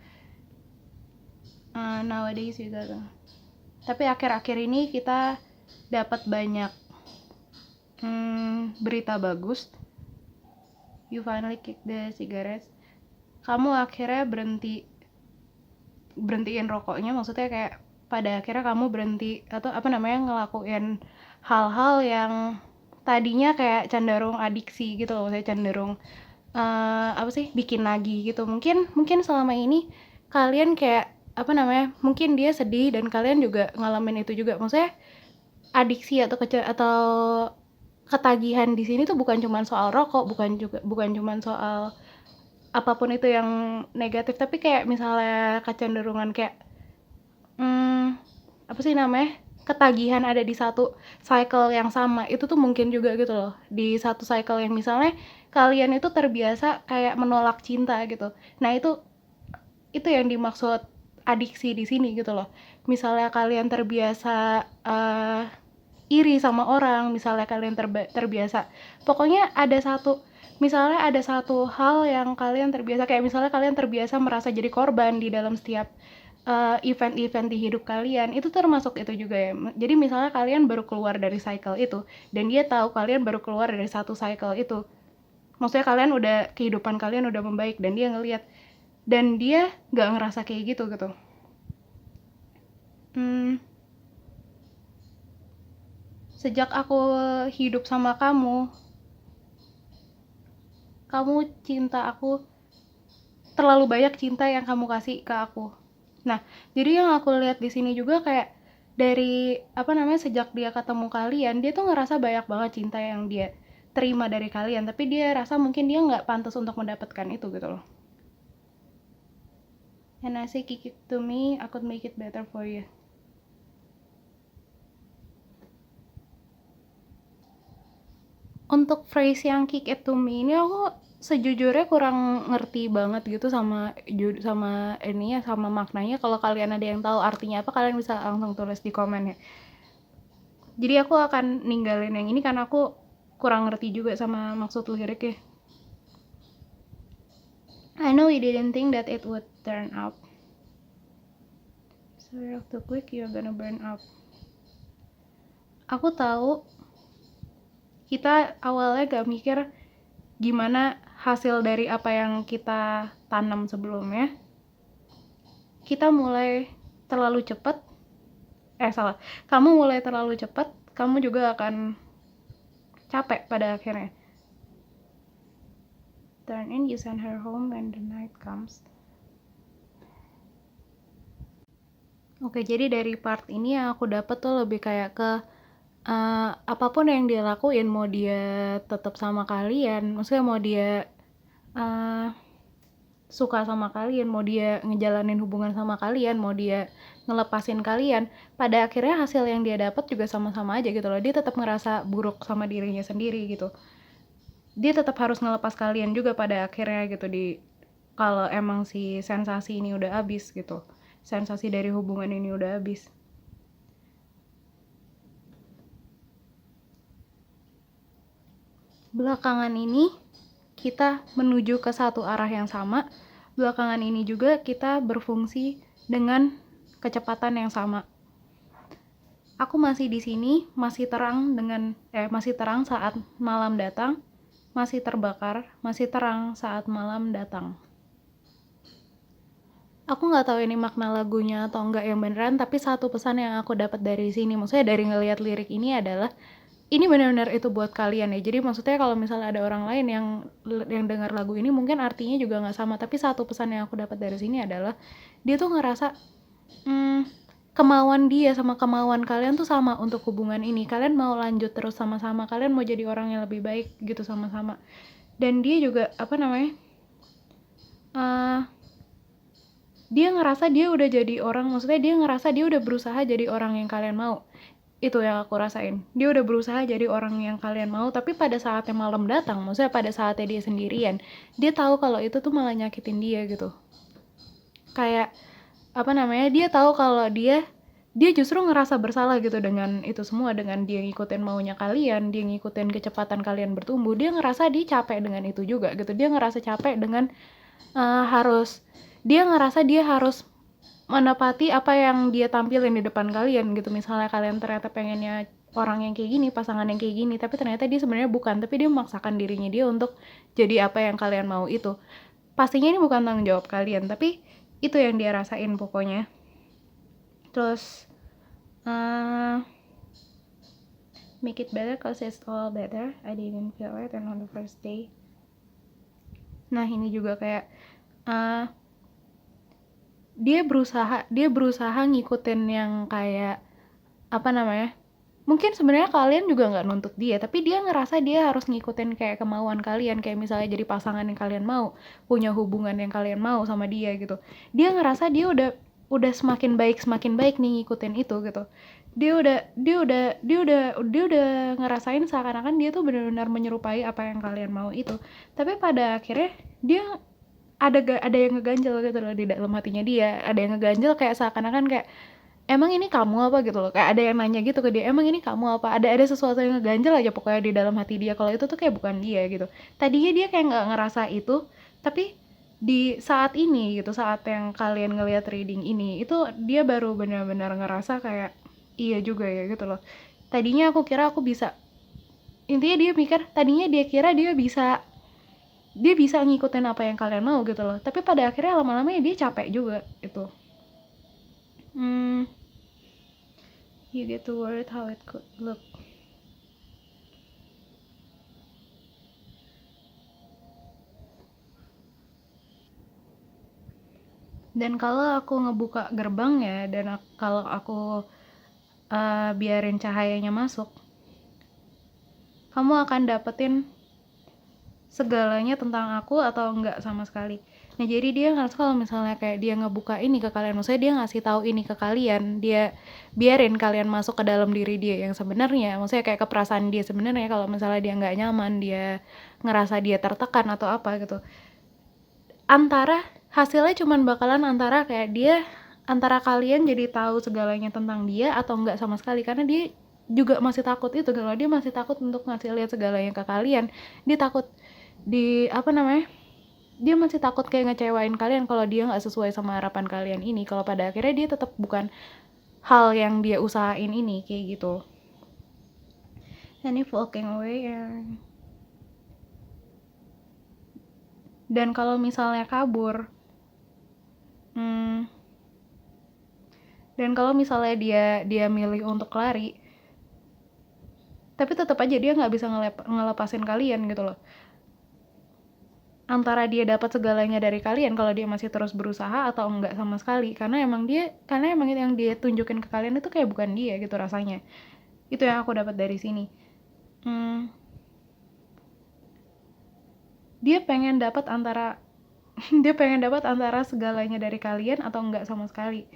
nowadays juga tuh. Tapi akhir-akhir ini kita dapat banyak berita bagus. You finally kick the cigarettes. Kamu akhirnya berhentiin rokoknya, maksudnya kayak pada akhirnya kamu berhenti atau ngelakuin hal-hal yang tadinya kayak cenderung adiksi gitu loh, maksudnya cenderung bikin lagi gitu. Mungkin selama ini kalian kayak mungkin dia sedih dan kalian juga ngalamin itu juga, maksudnya adiksi atau ketagihan di sini tuh bukan cuma soal rokok, bukan cuma soal apapun itu yang negatif, tapi kayak misalnya kecenderungan kayak ketagihan ada di satu cycle yang sama, itu tuh mungkin juga gitu loh, di satu cycle yang misalnya kalian itu terbiasa kayak menolak cinta gitu. Nah itu yang dimaksud adiksi di sini gitu loh. Misalnya kalian terbiasa iri sama orang, misalnya kalian terbiasa, pokoknya ada satu hal yang kalian terbiasa, kayak misalnya kalian terbiasa merasa jadi korban di dalam setiap event-event di hidup kalian, itu termasuk itu juga ya. Jadi misalnya kalian baru keluar dari cycle itu, dan dia tahu kalian baru keluar dari satu cycle itu, maksudnya kehidupan kalian udah membaik, dan dia ngelihat, dan dia nggak ngerasa kayak gitu. Sejak aku hidup sama kamu cinta aku, terlalu banyak cinta yang kamu kasih ke aku. Nah, jadi yang aku lihat di sini juga kayak dari sejak dia ketemu kalian, dia tuh ngerasa banyak banget cinta yang dia terima dari kalian, tapi dia rasa mungkin dia nggak pantas untuk mendapatkan itu gitu loh. And I say, kick it to me, I could make it better for you. Untuk phrase yang kick it to me ini aku sejujurnya kurang ngerti banget gitu sama maknanya. Kalau kalian ada yang tahu artinya apa, kalian bisa langsung tulis di komen ya. Jadi aku akan ninggalin yang ini karena aku kurang ngerti juga sama maksud liriknya. I know you didn't think that it would turn out. So too quick, you're gonna burn out. Aku tahu kita awalnya gak mikir gimana hasil dari apa yang kita tanam sebelumnya. Kita mulai terlalu cepat. Kamu mulai terlalu cepat, kamu juga akan capek pada akhirnya. Turn in, you send her home when the night comes. Oke, jadi dari part ini yang aku dapat tuh lebih kayak ke apapun yang dia lakuin, mau dia tetap sama kalian, maksudnya mau dia suka sama kalian, mau dia ngejalanin hubungan sama kalian, mau dia ngelepasin kalian, pada akhirnya hasil yang dia dapat juga sama-sama aja gitu loh. Dia tetap ngerasa buruk sama dirinya sendiri gitu. Dia tetap harus ngelepas kalian juga pada akhirnya gitu, kalau emang si sensasi ini udah habis gitu. Sensasi dari hubungan ini udah habis. Belakangan ini kita menuju ke satu arah yang sama. Belakangan ini juga kita berfungsi dengan kecepatan yang sama. Aku masih di sini, masih terang saat malam datang, masih terbakar, masih terang saat malam datang. Aku nggak tahu ini makna lagunya atau enggak yang beneran, tapi satu pesan yang aku dapat dari sini, maksudnya dari ngelihat lirik ini adalah, ini benar-benar itu buat kalian ya. Jadi maksudnya kalau misalnya ada orang lain yang dengar lagu ini mungkin artinya juga nggak sama, tapi satu pesan yang aku dapat dari sini adalah dia tuh ngerasa kemauan dia sama kemauan kalian tuh sama untuk hubungan ini. Kalian mau lanjut terus sama-sama, kalian mau jadi orang yang lebih baik gitu sama-sama. Dan dia juga dia ngerasa dia udah jadi orang, maksudnya dia ngerasa dia udah berusaha jadi orang yang kalian mau. Itu yang aku rasain, dia udah berusaha jadi orang yang kalian mau, tapi pada saatnya malam datang, maksudnya pada saatnya dia sendirian, dia tahu kalau itu tuh malah nyakitin dia gitu. Kayak dia tahu kalau dia justru ngerasa bersalah gitu dengan itu semua, dengan dia ngikutin maunya kalian, dia ngikutin kecepatan kalian bertumbuh. Dia ngerasa dia capek dengan itu juga gitu. Dia ngerasa capek dengan dia ngerasa dia harus menepati apa yang dia tampilin di depan kalian gitu. Misalnya kalian ternyata pengennya orang yang kayak gini, pasangan yang kayak gini, tapi ternyata dia sebenarnya bukan, tapi dia memaksakan dirinya dia untuk jadi apa yang kalian mau itu. Pastinya ini bukan tanggung jawab kalian, tapi itu yang dia rasain pokoknya. Terus make it better cause it's all better. I didn't feel it on the first day. Nah ini juga kayak dia berusaha ngikutin yang kayak apa namanya, mungkin sebenarnya kalian juga nggak nuntut dia, tapi dia ngerasa dia harus ngikutin kayak kemauan kalian, kayak misalnya jadi pasangan yang kalian mau, punya hubungan yang kalian mau sama dia gitu. Dia ngerasa dia udah semakin baik nih ngikutin itu gitu. Dia udah ngerasain seakan-akan dia tuh benar-benar menyerupai apa yang kalian mau itu. Tapi pada akhirnya dia ada yang ngeganjel gitu loh di dalam hatinya dia. Ada yang ngeganjel kayak seakan-akan kayak emang ini kamu apa gitu loh, kayak ada yang nanya gitu ke dia, emang ini kamu apa, ada sesuatu yang ngeganjel aja pokoknya di dalam hati dia kalau itu tuh kayak bukan dia gitu. Tadinya dia kayak nggak ngerasa itu, tapi di saat ini gitu, saat yang kalian ngelihat reading ini itu dia baru benar-benar ngerasa kayak iya juga ya gitu loh. Tadinya aku kira aku bisa, intinya dia mikir tadinya dia kira dia bisa ngikutin apa yang kalian mau gitu loh, tapi pada akhirnya lama-lama ya dia capek juga itu. You get to worry how it could look. Dan kalau aku ngebuka gerbangnya dan kalau aku biarin cahayanya masuk, kamu akan dapetin segalanya tentang aku atau enggak sama sekali. Nah jadi dia ngerasa kalau misalnya kayak dia ngebuka ini ke kalian, maksudnya dia ngasih tahu ini ke kalian, dia biarin kalian masuk ke dalam diri dia yang sebenarnya, maksudnya kayak ke perasaan dia sebenarnya. Kalau misalnya dia nggak nyaman, dia ngerasa dia tertekan atau apa gitu, antara hasilnya cuman bakalan antara kayak dia, antara kalian jadi tahu segalanya tentang dia atau enggak sama sekali, karena dia juga masih takut itu, kalau dia masih takut untuk ngasih lihat segalanya ke kalian. Dia takut di apa namanya, dia masih takut kayak ngecewain kalian kalau dia nggak sesuai sama harapan kalian ini, kalau pada akhirnya dia tetap bukan hal yang dia usahain ini kayak gitu. And if walking away dan kalau misalnya kabur, dan kalau misalnya dia milih untuk lari, tapi tetap aja dia nggak bisa ngelepasin kalian gitu loh. Antara dia dapat segalanya dari kalian kalau dia masih terus berusaha atau enggak sama sekali, karena emang yang dia tunjukin ke kalian itu kayak bukan dia gitu rasanya. Itu yang aku dapat dari sini. Dia pengen dapat antara dia pengen dapat antara segalanya dari kalian atau enggak sama sekali.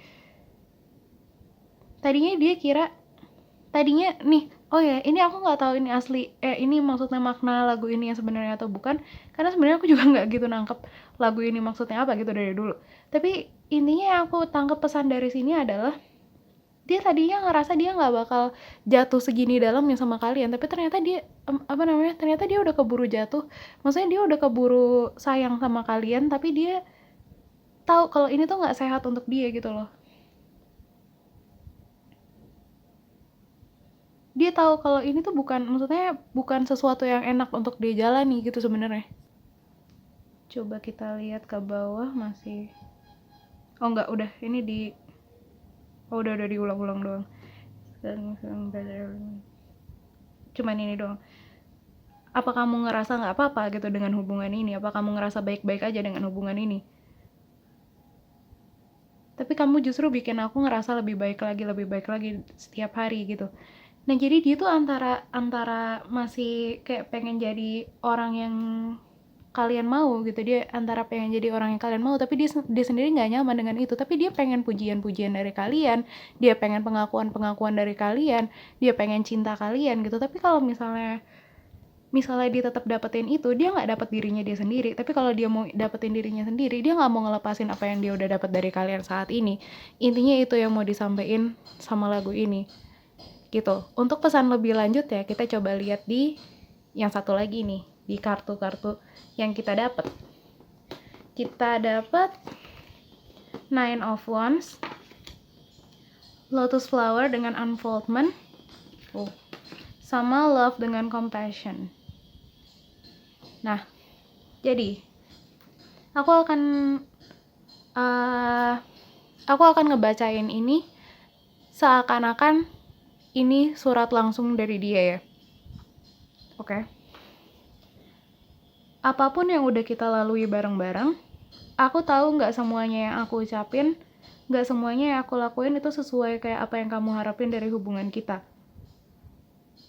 Tadinya nih, oh ya ini aku nggak tahu ini asli ini maksudnya makna lagu ini yang sebenarnya atau bukan, karena sebenarnya aku juga nggak gitu nangkep lagu ini maksudnya apa gitu dari dulu. Tapi intinya yang aku tangkep pesan dari sini adalah dia tadinya ngerasa dia nggak bakal jatuh segini dalamnya sama kalian, tapi ternyata dia ternyata dia udah keburu jatuh, maksudnya dia udah keburu sayang sama kalian, tapi dia tahu kalau ini tuh nggak sehat untuk dia gitu loh. Dia tahu kalau ini tuh bukan sesuatu yang enak untuk dia jalani gitu sebenarnya. Coba kita lihat ke bawah masih, oh enggak, udah ini udah diulang-ulang doang. Cuman ini doang. Apa kamu ngerasa nggak apa-apa gitu dengan hubungan ini? Apa kamu ngerasa baik-baik aja dengan hubungan ini? Tapi kamu justru bikin aku ngerasa lebih baik lagi setiap hari gitu. Nah jadi dia tuh antara masih kayak pengen jadi orang yang kalian mau gitu, dia antara pengen jadi orang yang kalian mau, tapi dia sendiri nggak nyaman dengan itu, tapi dia pengen pujian-pujian dari kalian, dia pengen pengakuan dari kalian, dia pengen cinta kalian gitu. Tapi kalau misalnya dia tetap dapetin itu, dia nggak dapet dirinya dia sendiri. Tapi kalau dia mau dapetin dirinya sendiri, dia nggak mau ngelepasin apa yang dia udah dapet dari kalian saat ini. Intinya itu yang mau disampaikan sama lagu ini gitu. Untuk pesan lebih lanjut ya, kita coba lihat di yang satu lagi nih, di kartu-kartu yang kita dapat Nine of Wands, Lotus Flower dengan Unfoldment, sama Love dengan Compassion. Nah, jadi aku akan ngebacain ini seakan-akan ini surat langsung dari dia ya. Oke. Apapun yang udah kita lalui bareng-bareng, aku tahu nggak semuanya yang aku ucapin, nggak semuanya yang aku lakuin itu sesuai kayak apa yang kamu harapin dari hubungan kita.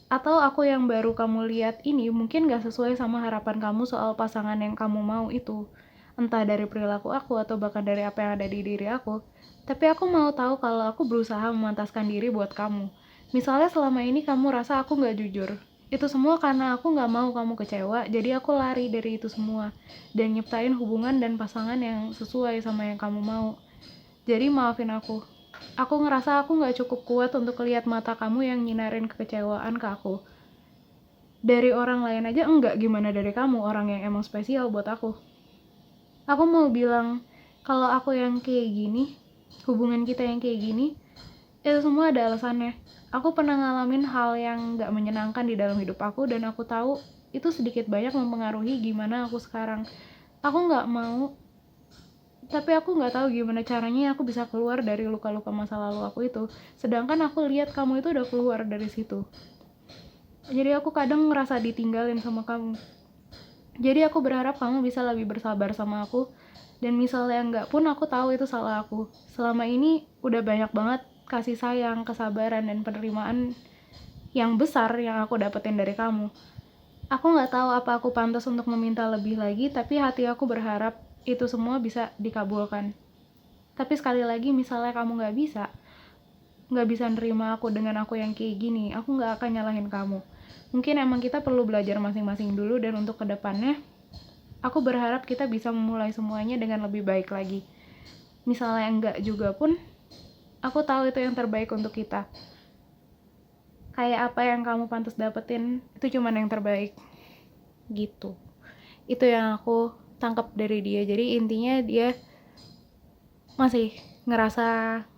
Atau aku yang baru kamu lihat ini mungkin gak sesuai sama harapan kamu soal pasangan yang kamu mau itu. Entah dari perilaku aku atau bahkan dari apa yang ada di diri aku. Tapi aku mau tahu kalau aku berusaha memantaskan diri buat kamu. Misalnya selama ini kamu rasa aku gak jujur. Itu semua karena aku gak mau kamu kecewa, jadi aku lari dari itu semua. Dan nyiptain hubungan dan pasangan yang sesuai sama yang kamu mau. Jadi maafin aku. Aku ngerasa aku gak cukup kuat untuk lihat mata kamu yang nyinarin kekecewaan ke aku. Dari orang lain aja enggak, gimana dari kamu, orang yang emang spesial buat aku. Aku mau bilang, kalau aku yang kayak gini, hubungan kita yang kayak gini, itu semua ada alasannya. Aku pernah ngalamin hal yang gak menyenangkan di dalam hidup aku, dan aku tahu itu sedikit banyak mempengaruhi gimana aku sekarang. Aku gak mau, tapi aku nggak tahu gimana caranya aku bisa keluar dari luka-luka masa lalu aku itu. Sedangkan aku lihat kamu itu udah keluar dari situ. Jadi aku kadang ngerasa ditinggalin sama kamu. Jadi aku berharap kamu bisa lebih bersabar sama aku. Dan misalnya enggak pun aku tahu itu salah aku. Selama ini udah banyak banget kasih sayang, kesabaran, dan penerimaan yang besar yang aku dapetin dari kamu. Aku nggak tahu apa aku pantas untuk meminta lebih lagi, tapi hati aku berharap itu semua bisa dikabulkan. Tapi sekali lagi, misalnya kamu nggak bisa nerima aku dengan aku yang kayak gini, aku nggak akan nyalahin kamu. Mungkin emang kita perlu belajar masing-masing dulu, dan untuk kedepannya, aku berharap kita bisa memulai semuanya dengan lebih baik lagi. Misalnya enggak juga pun, aku tahu itu yang terbaik untuk kita. Kayak apa yang kamu pantas dapetin, itu cuman yang terbaik. Gitu. Itu yang aku tangkap dari dia. Jadi intinya dia masih ngerasa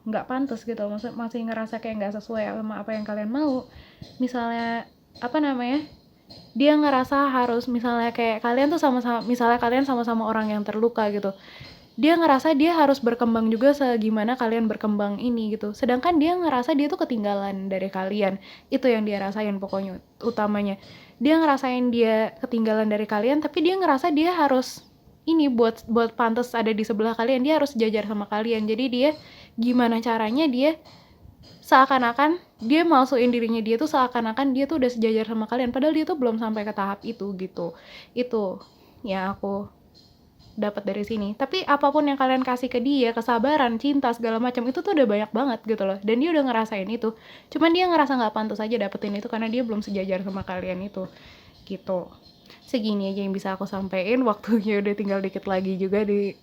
nggak pantas gitu, masih ngerasa kayak nggak sesuai sama apa yang kalian mau. Misalnya dia ngerasa harus, misalnya kayak kalian tuh sama-sama, misalnya kalian sama-sama orang yang terluka gitu, dia ngerasa dia harus berkembang juga segimana kalian berkembang ini gitu. Sedangkan dia ngerasa dia tuh ketinggalan dari kalian. Itu yang dia rasain pokoknya utamanya. Dia ngerasain dia ketinggalan dari kalian, tapi dia ngerasa dia harus ini buat pantas ada di sebelah kalian, dia harus sejajar sama kalian. Jadi dia gimana caranya dia seakan-akan dia malsuin dirinya dia tuh seakan-akan dia tuh udah sejajar sama kalian, padahal dia tuh belum sampai ke tahap itu gitu. Itu ya aku dapat dari sini. Tapi apapun yang kalian kasih ke dia, kesabaran, cinta, segala macam, itu tuh udah banyak banget gitu loh. Dan dia udah ngerasain itu. Cuman dia ngerasa nggak pantas aja dapetin itu karena dia belum sejajar sama kalian itu. Gitu. Segini aja yang bisa aku sampein. Waktunya udah tinggal dikit lagi juga di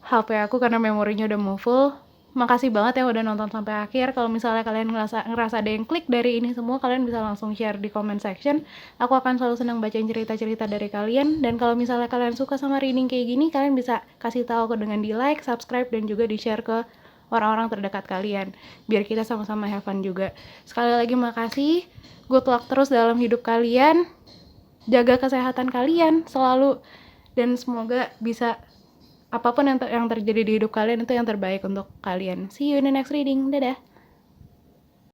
HP aku karena memorinya udah mau full. Makasih banget ya udah nonton sampai akhir. Kalau misalnya kalian ngerasa ada yang klik dari ini semua, kalian bisa langsung share di comment section. Aku akan selalu senang bacain cerita-cerita dari kalian. Dan kalau misalnya kalian suka sama reading kayak gini, kalian bisa kasih tahu aku dengan di like, subscribe, dan juga di share ke orang-orang terdekat kalian, biar kita sama-sama have fun juga. Sekali lagi makasih. Good luck terus dalam hidup kalian. Jaga kesehatan kalian selalu, dan semoga bisa apapun yang terjadi di hidup kalian itu yang terbaik untuk kalian. See you in the next reading. Dadah.